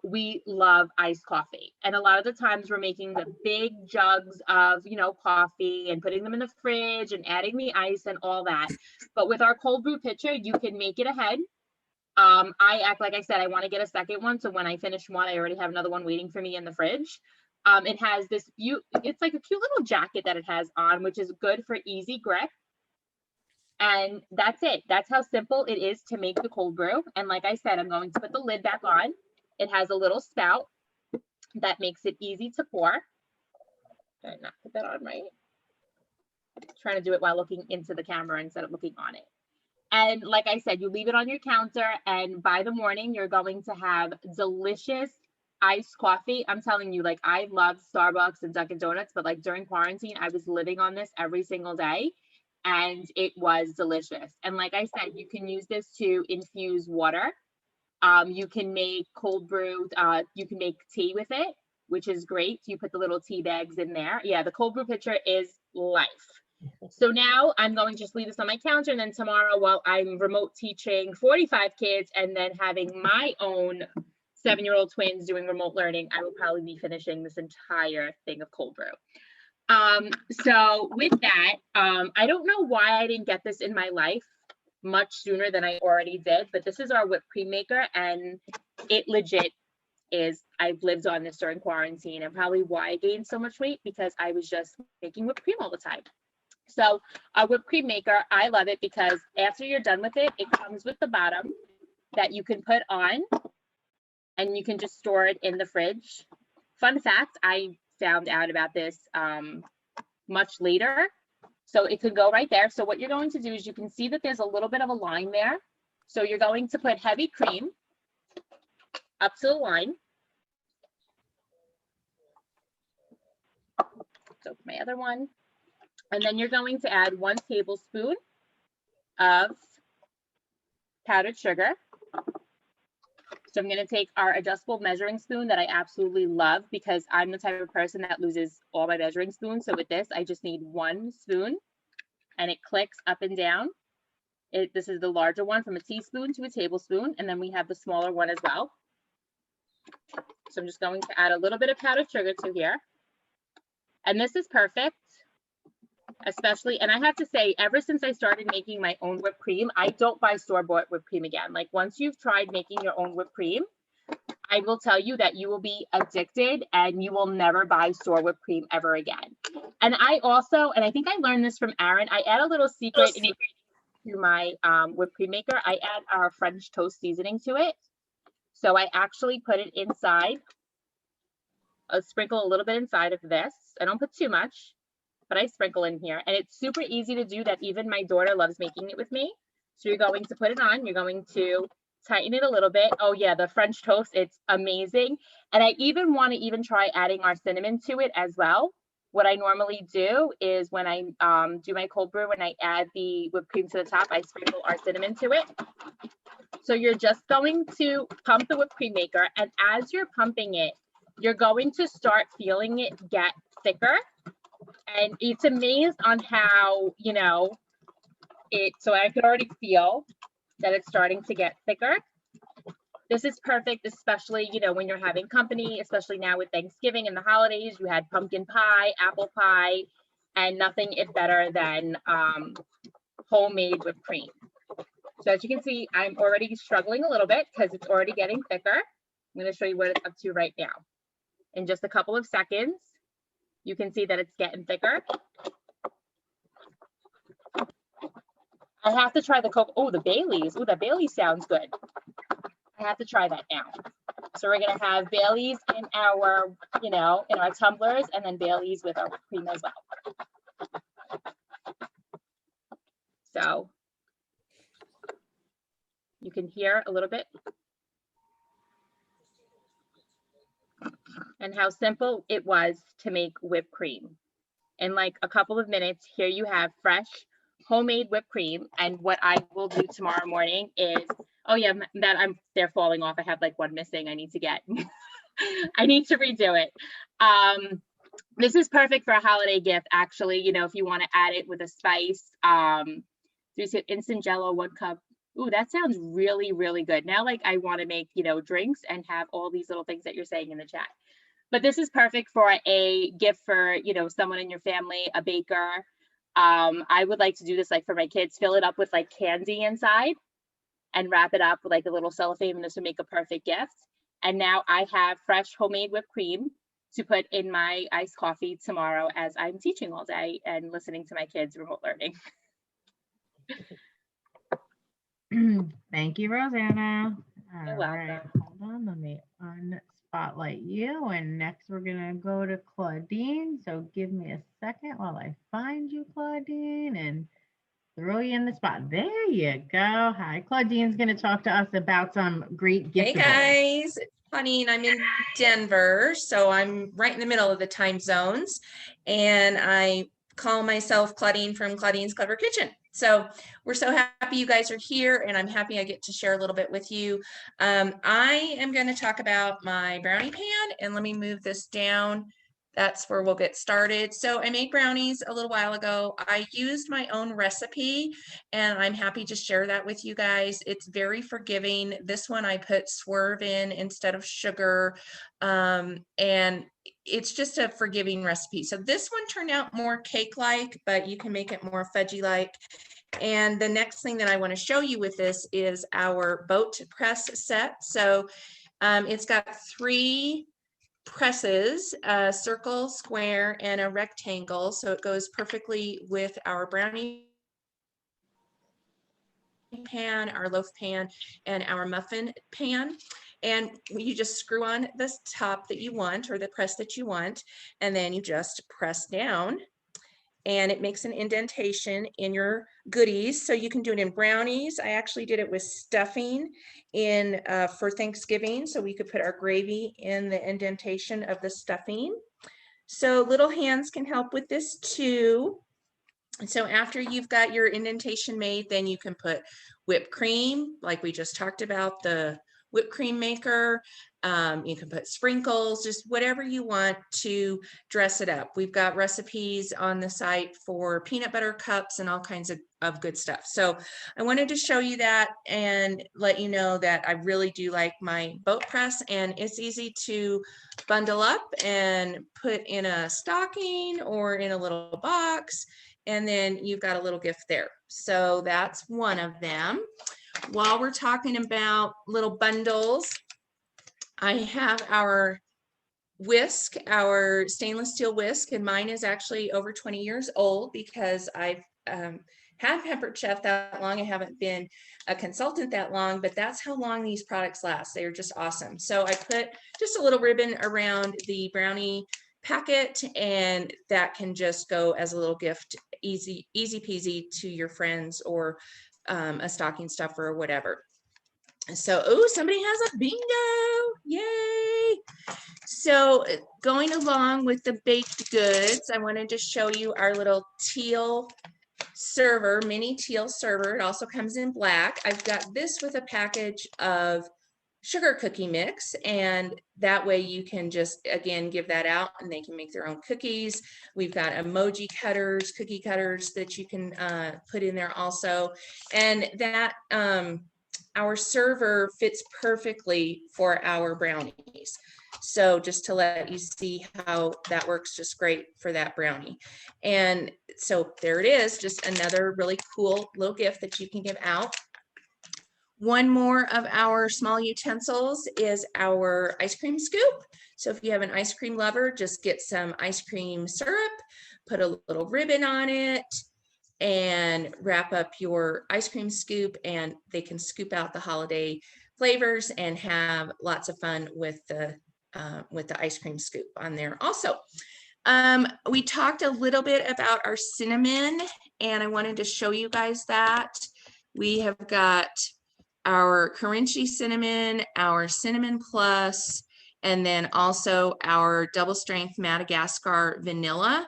we love iced coffee. And a lot of the times we're making the big jugs of, you know, coffee and putting them in the fridge and adding the ice and all that. But with our cold brew pitcher, you can make it ahead. I act like I said, I want to get a second one. So when I finish one, I already have another one waiting for me in the fridge. It has this it's like a cute little jacket that it has on, which is good for easy grip. And that's it. That's how simple it is to make the cold brew. And like I said, I'm going to put the lid back on. It has a little spout that makes it easy to pour. Did I not put that on right? I'm trying to do it while looking into the camera instead of looking on it. And like I said, you leave it on your counter, and by the morning, you're going to have delicious iced coffee. I'm telling you, like, I love Starbucks and Dunkin' Donuts, but like during quarantine, I was living on this every single day, and it was delicious. And like I said, you can use this to infuse water. You can make cold brew, you can make tea with it, which is great. You put the little tea bags in there. Yeah, the cold brew pitcher is life. So now I'm going to just leave this on my counter, and then tomorrow, while I'm remote teaching 45 kids and then having my own 7-year-old twins doing remote learning, I will probably be finishing this entire thing of cold brew. So with that, I don't know why I didn't get this in my life much sooner than I already did, but this is our whipped cream maker, and it legit is. I've lived on this during quarantine, and probably why I gained so much weight, because I was just making whipped cream all the time. So a whipped cream maker, I love it because after you're done with it, it comes with the bottom that you can put on, and you can just store it in the fridge. Fun fact, I found out about this much later. So it could go right there. So what you're going to do is, you can see that there's a little bit of a line there. So you're going to put heavy cream up to the line. So my other one. And then you're going to add 1 tablespoon of powdered sugar. So I'm going to take our adjustable measuring spoon that I absolutely love, because I'm the type of person that loses all my measuring spoons. So with this, I just need 1 spoon, and it clicks up and down. This is the larger one, from a teaspoon to a tablespoon, and then we have the smaller one as well. So I'm just going to add a little bit of powdered sugar to here. And this is perfect. Especially, and I have to say, ever since I started making my own whipped cream, I don't buy store-bought whipped cream again. Like, once you've tried making your own whipped cream, I will tell you that you will be addicted, and you will never buy store whipped cream ever again. And I also, and I think I learned this from Aaron, I add a little secret to my whipped cream maker. I add our French toast seasoning to it. So I actually put it inside. I'll sprinkle a little bit inside of this. I don't put too much, but I sprinkle in here, and it's super easy to do that. Even my daughter loves making it with me. So you're going to put it on, you're going to tighten it a little bit. Oh yeah, the French toast, it's amazing. And I even want to try adding our cinnamon to it as well. What I normally do is, when I do my cold brew, when I add the whipped cream to the top, I sprinkle our cinnamon to it. So you're just going to pump the whipped cream maker, and as you're pumping it, you're going to start feeling it get thicker. And it's amazed on how, you know, so I could already feel that it's starting to get thicker. This is perfect, especially, you know, when you're having company, especially now with Thanksgiving and the holidays. You had pumpkin pie, apple pie, and nothing is better than homemade whipped cream. So as you can see, I'm already struggling a little bit because it's already getting thicker. I'm going to show you what it's up to right now. In just a couple of seconds, you can see that it's getting thicker. I have to try the Coke. Oh, the Baileys. Oh, the Baileys sounds good. I have to try that now. So we're going to have Baileys in our, in our tumblers, and then Baileys with our cream as well. So you can hear a little bit. And how simple it was to make whipped cream. In like a couple of minutes, here you have fresh homemade whipped cream. And what I will do tomorrow morning is, oh yeah, they're falling off. I have like one missing I need to get. I need to redo it. This is perfect for a holiday gift, actually. If you want to add it with a spice, there's an instant Jello, 1 cup. Ooh, that sounds really, really good. Now, like I want to make, drinks and have all these little things that you're saying in the chat. But this is perfect for a gift for, someone in your family, a baker. I would like to do this like for my kids, fill it up with like candy inside and wrap it up with like a little cellophane, and this would make a perfect gift. And now I have fresh homemade whipped cream to put in my iced coffee tomorrow as I'm teaching all day and listening to my kids remote learning. Thank you, Rosanna. You're All welcome. right, hold on, let me unspotlight you. And next we're gonna go to Claudine. So give me a second while I find you, Claudine, and throw you in the spot. There you go. Hi, Claudine's gonna talk to us about some great giftables. Hey guys, Claudine, I'm in Denver, so I'm right in the middle of the time zones, and I call myself Claudine from Claudine's Clever Kitchen. So we're so happy you guys are here, and I'm happy I get to share a little bit with you. I am going to talk about my brownie pan, and let me move this down. That's where we'll get started. So I made brownies a little while ago. I used my own recipe, and I'm happy to share that with you guys. It's very forgiving. This one I put swerve in instead of sugar, and it's just a forgiving recipe. So this one turned out more cake-like, but you can make it more fudgy-like. And the next thing that I want to show you with this is our boat press set. So it's got 3 presses, a circle, square, and a rectangle. So it goes perfectly with our brownie pan, our loaf pan, and our muffin pan. And you just screw on this top that you want, or the press that you want, and then you just press down, and it makes an indentation in your goodies. So you can do it in brownies. I actually did it with stuffing in for Thanksgiving, so we could put our gravy in the indentation of the stuffing. So little hands can help with this too. So after you've got your indentation made, then you can put whipped cream, like we just talked about, the whipped cream maker. You can put sprinkles, just whatever you want to dress it up. We've got recipes on the site for peanut butter cups and all kinds of good stuff. So I wanted to show you that and let you know that I really do like my boat press, and it's easy to bundle up and put in a stocking or in a little box. And then you've got a little gift there. So that's one of them. While we're talking about little bundles, I have our whisk, our stainless steel whisk, and mine is actually over 20 years old because I've had Pampered Chef that long. I haven't been a consultant that long, but that's how long these products last. They are just awesome. So I put just a little ribbon around the brownie packet, and that can just go as a little gift, easy peasy to your friends, or a stocking stuffer or whatever. So, oh, somebody has a bingo, yay. So going along with the baked goods, I wanted to show you our little teal server, mini teal server. It also comes in black. I've got this with a package of sugar cookie mix, and that way you can just, again, give that out and they can make their own cookies. We've got emoji cutters, cookie cutters that you can put in there also. And that our server fits perfectly for our brownies. So just to let you see how that works just great for that brownie. And so there it is, just another really cool little gift that you can give out. One more of our small utensils is our ice cream scoop. So if you have an ice cream lover, just get some ice cream syrup, put a little ribbon on it, and wrap up your ice cream scoop, and they can scoop out the holiday flavors and have lots of fun with the ice cream scoop on there also. We talked a little bit about our cinnamon, and I wanted to show you guys that. We have got our Crunchy cinnamon, our cinnamon plus, and then also our double strength Madagascar vanilla.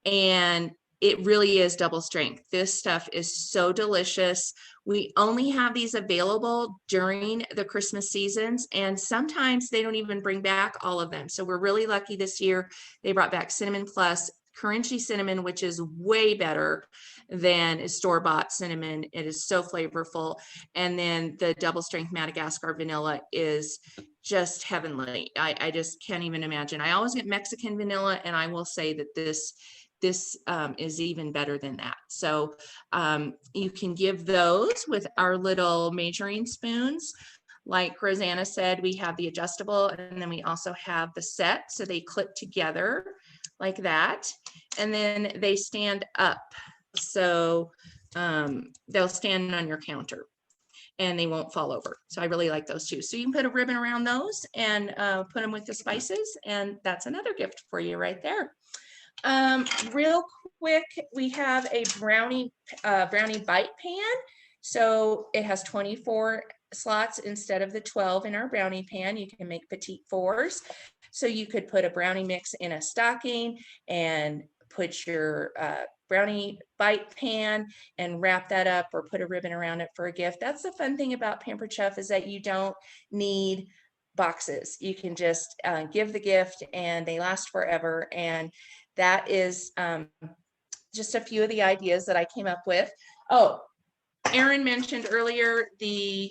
And it really is double strength. This stuff is so delicious. We only have these available during the Christmas seasons, and sometimes they don't even bring back all of them. So we're really lucky this year. They brought back Cinnamon Plus, Crunchy cinnamon, which is way better than store-bought cinnamon. It is so flavorful. And then the double strength Madagascar vanilla is just heavenly. I just can't even imagine. I always get Mexican vanilla, and I will say that this is even better than that. So you can give those with our little measuring spoons. Like Rosanna said, we have the adjustable, and then we also have the set. So they clip together like that, and then they stand up. So they'll stand on your counter and they won't fall over. So I really like those too. So you can put a ribbon around those and put them with the spices, and that's another gift for you right there. Real quick, we have a brownie bite pan. So it has 24 slots instead of the 12 in our brownie pan. You can make petite fours. So you could put a brownie mix in a stocking and put your brownie bite pan and wrap that up, or put a ribbon around it for a gift. That's the fun thing about Pampered Chef, is that you don't need boxes. You can just give the gift and they last forever. And that is just a few of the ideas that I came up with. Oh, Erin mentioned earlier the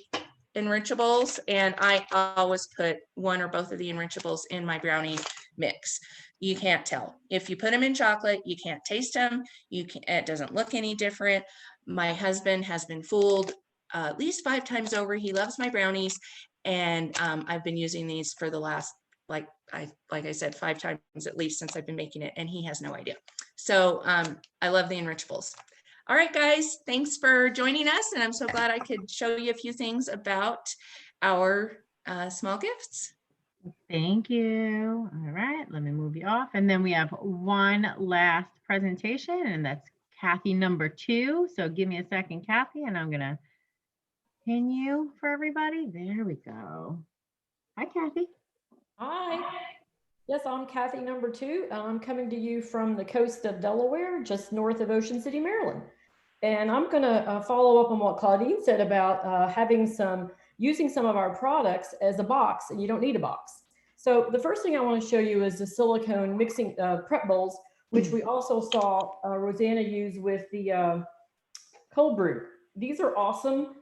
enrichables, and I always put one or both of the enrichables in my brownie mix. You can't tell. If you put them in chocolate, you can't taste them. It doesn't look any different. My husband has been fooled at least 5 times over. He loves my brownies, and I've been using these for the last, like I said, 5 times at least since I've been making it, and he has no idea. So I love the enrichables. All right, guys, thanks for joining us, and I'm so glad I could show you a few things about our small gifts. Thank you. All right, let me move you off. And then we have one last presentation, and that's Kathy number 2. So give me a second, Kathy, and I'm gonna pin you for everybody. There we go. Hi, Kathy. Hi. Yes, I'm Kathy number 2. I'm coming to you from the coast of Delaware, just north of Ocean City, Maryland. And I'm going to follow up on what Claudine said about using some of our products as a box, and you don't need a box. So the first thing I want to show you is the silicone mixing prep bowls, which we also saw Rosanna use with the cold brew. These are awesome.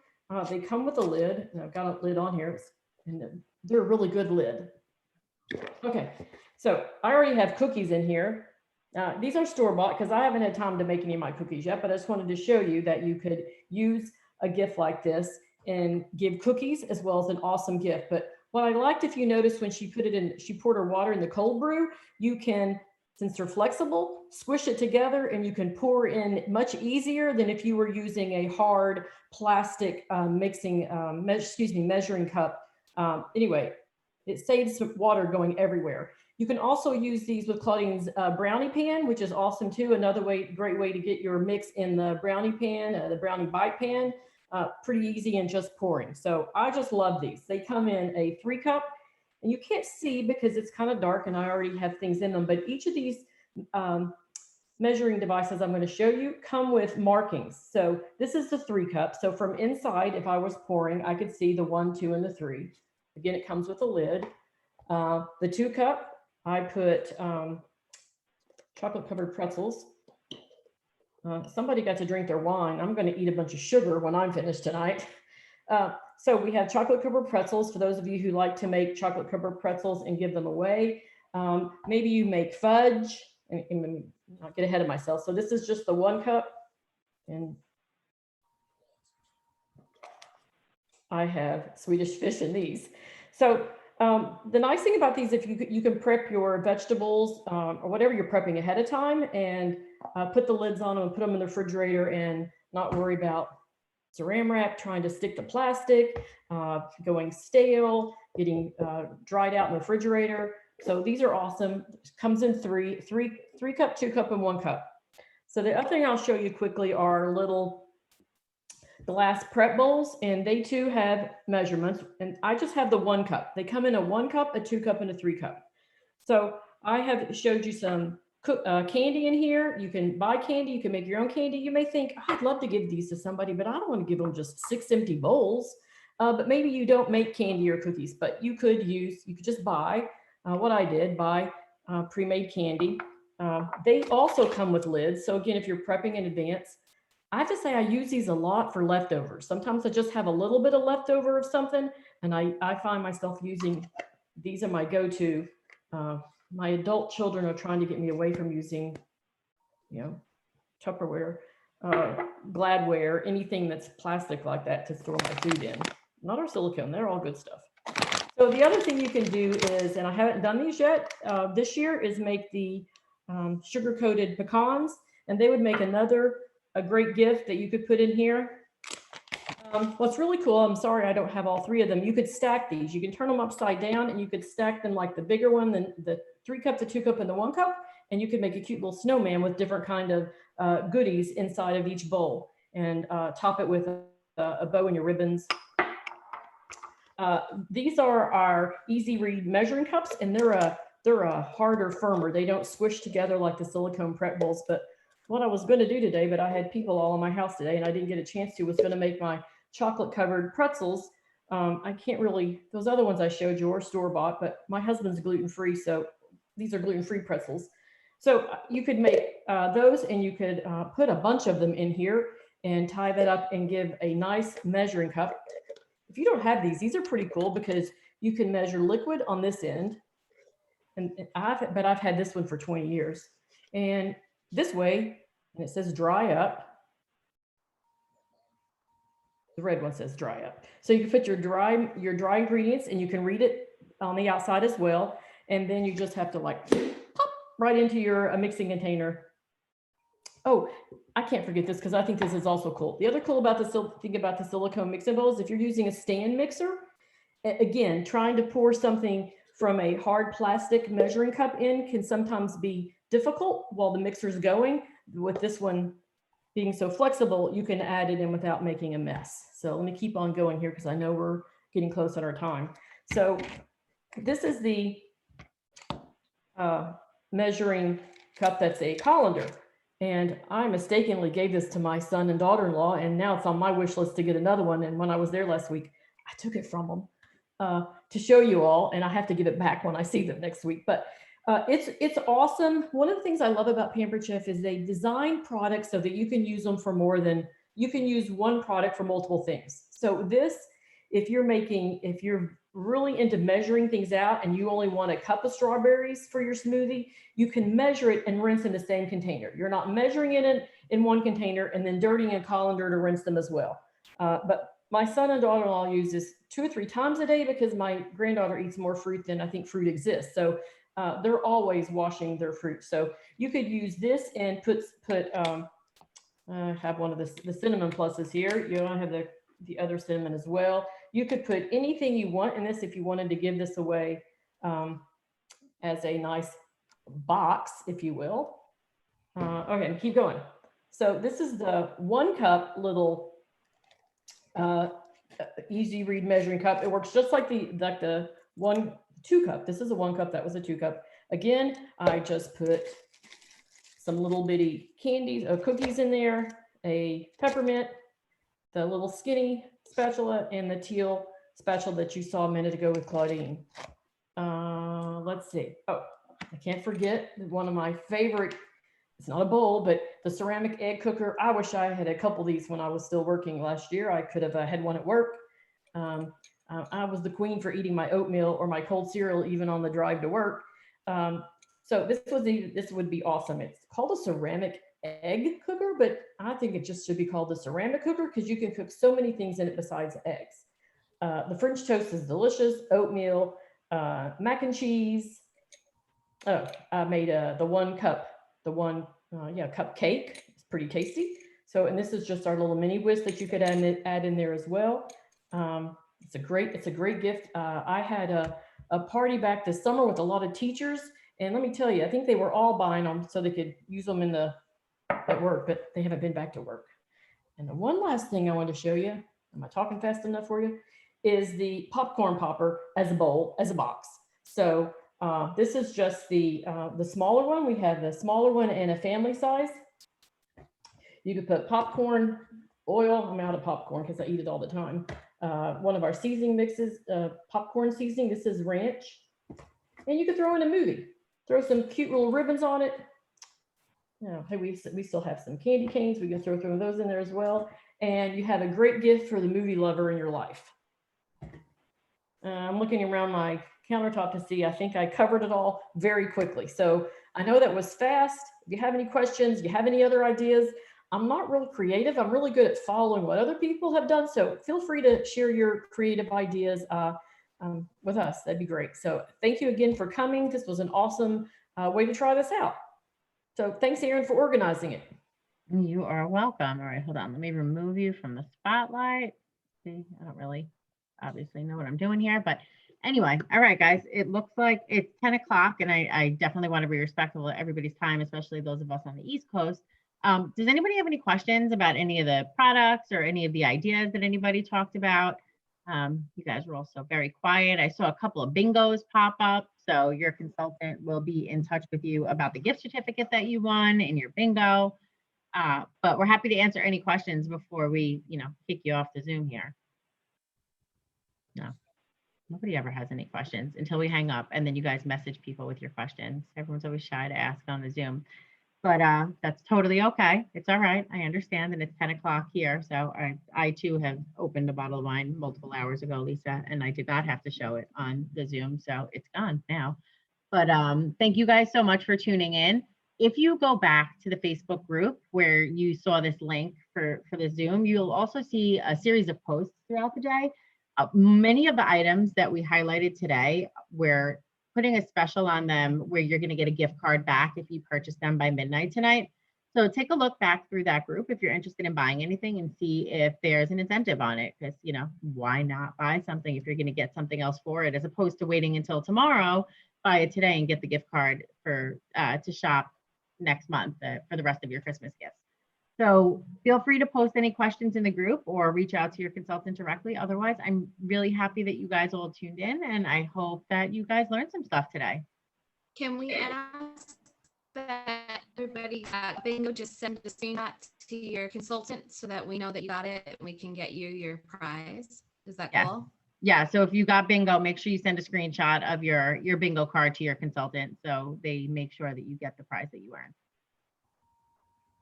They come with a lid, and I've got a lid on here, and they're a really good lid. Okay, so I already have cookies in here. These are store-bought because I haven't had time to make any of my cookies yet, but I just wanted to show you that you could use a gift like this and give cookies as well as an awesome gift. But what I liked, if you notice, when she put it in, she poured her water in the cold brew, you can, since they're flexible, squish it together and you can pour in much easier than if you were using a hard plastic measuring cup. Anyway, it saves water going everywhere. You can also use these with Claudine's brownie pan, which is awesome too. Another great way to get your mix in the brownie pan, the brownie bite pan. Pretty easy and just pouring. So I just love these. They come in a 3-cup, and you can't see because it's kind of dark and I already have things in them, but each of these measuring devices I'm going to show you come with markings. So this is the 3-cup. So from inside, if I was pouring, I could see the 1, 2, and the 3. Again, it comes with a lid. The 2-cup, I put chocolate covered pretzels. Somebody got to drink their wine. I'm going to eat a bunch of sugar when I'm finished tonight. So we have chocolate covered pretzels for those of you who like to make chocolate covered pretzels and give them away. Maybe you make fudge, and I'll get ahead of myself. So this is just the 1 cup. And I have Swedish fish in these. So the nice thing about these, if you can prep your vegetables or whatever you're prepping ahead of time, and put the lids on them and put them in the refrigerator and not worry about saran wrap trying to stick to plastic, going stale, getting dried out in the refrigerator. So these are awesome. Comes in three cup, 2 cup, and 1 cup. So the other thing I'll show you quickly are little glass prep bowls, and they too have measurements, and I just have the 1 cup. They come in a 1 cup, a 2 cup, and a 3 cup. So I have showed you some candy in here. You can buy candy, you can make your own candy. You may think, oh, I'd love to give these to somebody, but I don't want to give them just 6 empty bowls. But maybe you don't make candy or cookies, but you could just buy what I did, buy pre-made candy. They also come with lids. So again, if you're prepping in advance, I have to say I use these a lot for leftovers. Sometimes I just have a little bit of leftover of something, and I find myself using these are my go-to. My adult children are trying to get me away from using, Tupperware, Gladware, anything that's plastic like that to store my food in. Not our silicone, they're all good stuff. So the other thing you can do is, and I haven't done these yet this year, is make the sugar-coated pecans, and they would make a great gift that you could put in here. What's really cool, I'm sorry I don't have all 3 of them. You could stack these. You can turn them upside down, and you could stack them like the bigger one, the 3 cup, the 2 cup, and the 1 cup. And you could make a cute little snowman with different kind of goodies inside of each bowl, and top it with a bow and your ribbons. These are our easy read measuring cups, and they're a harder, firmer. They don't squish together like the silicone prep bowls. But what I was going to do today, but I had people all in my house today, and I didn't get a chance to, was going to make my chocolate covered pretzels. I can't really, those other ones I showed you are store-bought, but my husband's gluten-free, so these are gluten-free pretzels. So you could make those, and you could put a bunch of them in here and tie that up and give a nice measuring cup. If you don't have these are pretty cool because you can measure liquid on this end. And I've had this one for 20 years. And this way, and it says dry up. The red one says dry up. So you can put your dry ingredients, and you can read it on the outside as well. And then you just have to like pop right into your mixing container. Oh, I can't forget this because I think this is also cool. The other cool about thing about the silicone mixing bowls, if you're using a stand mixer, again, trying to pour something from a hard plastic measuring cup in can sometimes be difficult while the mixer's going. With this one being so flexible, you can add it in without making a mess. So let me keep on going here because I know we're getting close on our time. So this is the measuring cup that's a colander. And I mistakenly gave this to my son and daughter-in-law, and now it's on my wish list to get another one. And when I was there last week, I took it from them to show you all, and I have to give it back when I see them next week. But it's awesome. One of the things I love about Pampered Chef is they design products so that you can use them for more than, you can use one product for multiple things. So this, if you're really into measuring things out and you only want a cup of strawberries for your smoothie, you can measure it and rinse in the same container. You're not measuring it in one container and then dirtying a colander to rinse them as well. But my son and daughter-in-law use this 2 or 3 times a day because my granddaughter eats more fruit than I think fruit exists. So they're always washing their fruit. So you could use this and I have one of the cinnamon pluses here. You don't have the other cinnamon as well. You could put anything you want in this if you wanted to give this away as a nice box, if you will. Okay, keep going. So this is the 1 cup little easy read measuring cup. It works just like the 2 cup. This is a 1 cup. That was a 2 cup. Again, I just put some little bitty candies or cookies in there, a peppermint, the little skinny spatula, and the teal spatula that you saw a minute ago with Claudine. Let's see. Oh, I can't forget one of my favorite, it's not a bowl, but the ceramic egg cooker. I wish I had a couple of these when I was still working last year. I could have had one at work. I was the queen for eating my oatmeal or my cold cereal, even on the drive to work. So this would be awesome. It's called a ceramic egg cooker, but I think it just should be called the ceramic cooker because you can cook so many things in it besides eggs. The French toast is delicious. Oatmeal, mac and cheese. Oh, I made the cup cake. It's pretty tasty. So, and this is just our little mini whisk that you could add in there as well. It's a great gift. I had a party back this summer with a lot of teachers, and let me tell you, I think they were all buying them so they could use them at work, but they haven't been back to work. And the one last thing I wanted to show you, am I talking fast enough for you? Is the popcorn popper as a box. So this is just the smaller one. We have the smaller one in a family size. You could put popcorn, oil. I'm out of popcorn because I eat it all the time. One of our seasoning mixes, popcorn seasoning. This is ranch. And you could throw in a movie. Throw some cute little ribbons on it. Now, hey, we still have some candy canes. We can throw those in there as well. And you have a great gift for the movie lover in your life. I'm looking around my countertop to see, I think I covered it all very quickly. So I know that was fast. If you have any questions, you have any other ideas, I'm not really creative. I'm really good at following what other people have done. So feel free to share your creative ideas with us. That'd be great. So thank you again for coming. This was an awesome way to try this out. So thanks, Erin, for organizing it. You are welcome. All right, hold on. Let me remove you from the spotlight. See, I don't really obviously know what I'm doing here, but anyway, all right, guys, it looks like it's 10 o'clock and I definitely want to be respectful of everybody's time, especially those of us on the East Coast. Does anybody have any questions about any of the products or any of the ideas that anybody talked about? You guys were also very quiet. I saw a couple of bingos pop up. So your consultant will be in touch with you about the gift certificate that you won in your bingo. But we're happy to answer any questions before we, kick you off the Zoom here. No, nobody ever has any questions until we hang up and then you guys message people with your questions. Everyone's always shy to ask on the Zoom, but that's totally okay. It's all right. I understand that it's 10 o'clock here. So I too have opened a bottle of wine multiple hours ago, Lisa, and I did not have to show it on the Zoom. So it's gone now. But thank you guys so much for tuning in. If you go back to the Facebook group where you saw this link for the Zoom, you'll also see a series of posts throughout the day. Many of the items that we highlighted today, we're putting a special on them where you're going to get a gift card back if you purchase them by midnight tonight. So take a look back through that group if you're interested in buying anything and see if there's an incentive on it. Because, why not buy something if you're going to get something else for it, as opposed to waiting until tomorrow, buy it today and get the gift card for to shop next month for the rest of your Christmas gifts. So feel free to post any questions in the group or reach out to your consultant directly. Otherwise, I'm really happy that you guys all tuned in and I hope that you guys learned some stuff today. Can we ask that everybody bingo just send a screenshot to your consultant so that we know that you got it and we can get you your prize? Is that cool? Yeah, so if you got bingo, make sure you send a screenshot of your bingo card to your consultant so they make sure that you get the prize that you earned.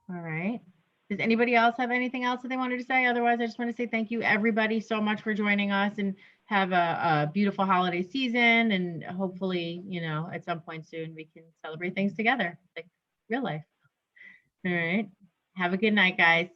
All right. Does anybody else have anything else that they wanted to say? Otherwise, I just want to say thank you everybody so much for joining us and have a beautiful holiday season. And hopefully, at some point soon we can celebrate things together, like real life. All right. Have a good night, guys.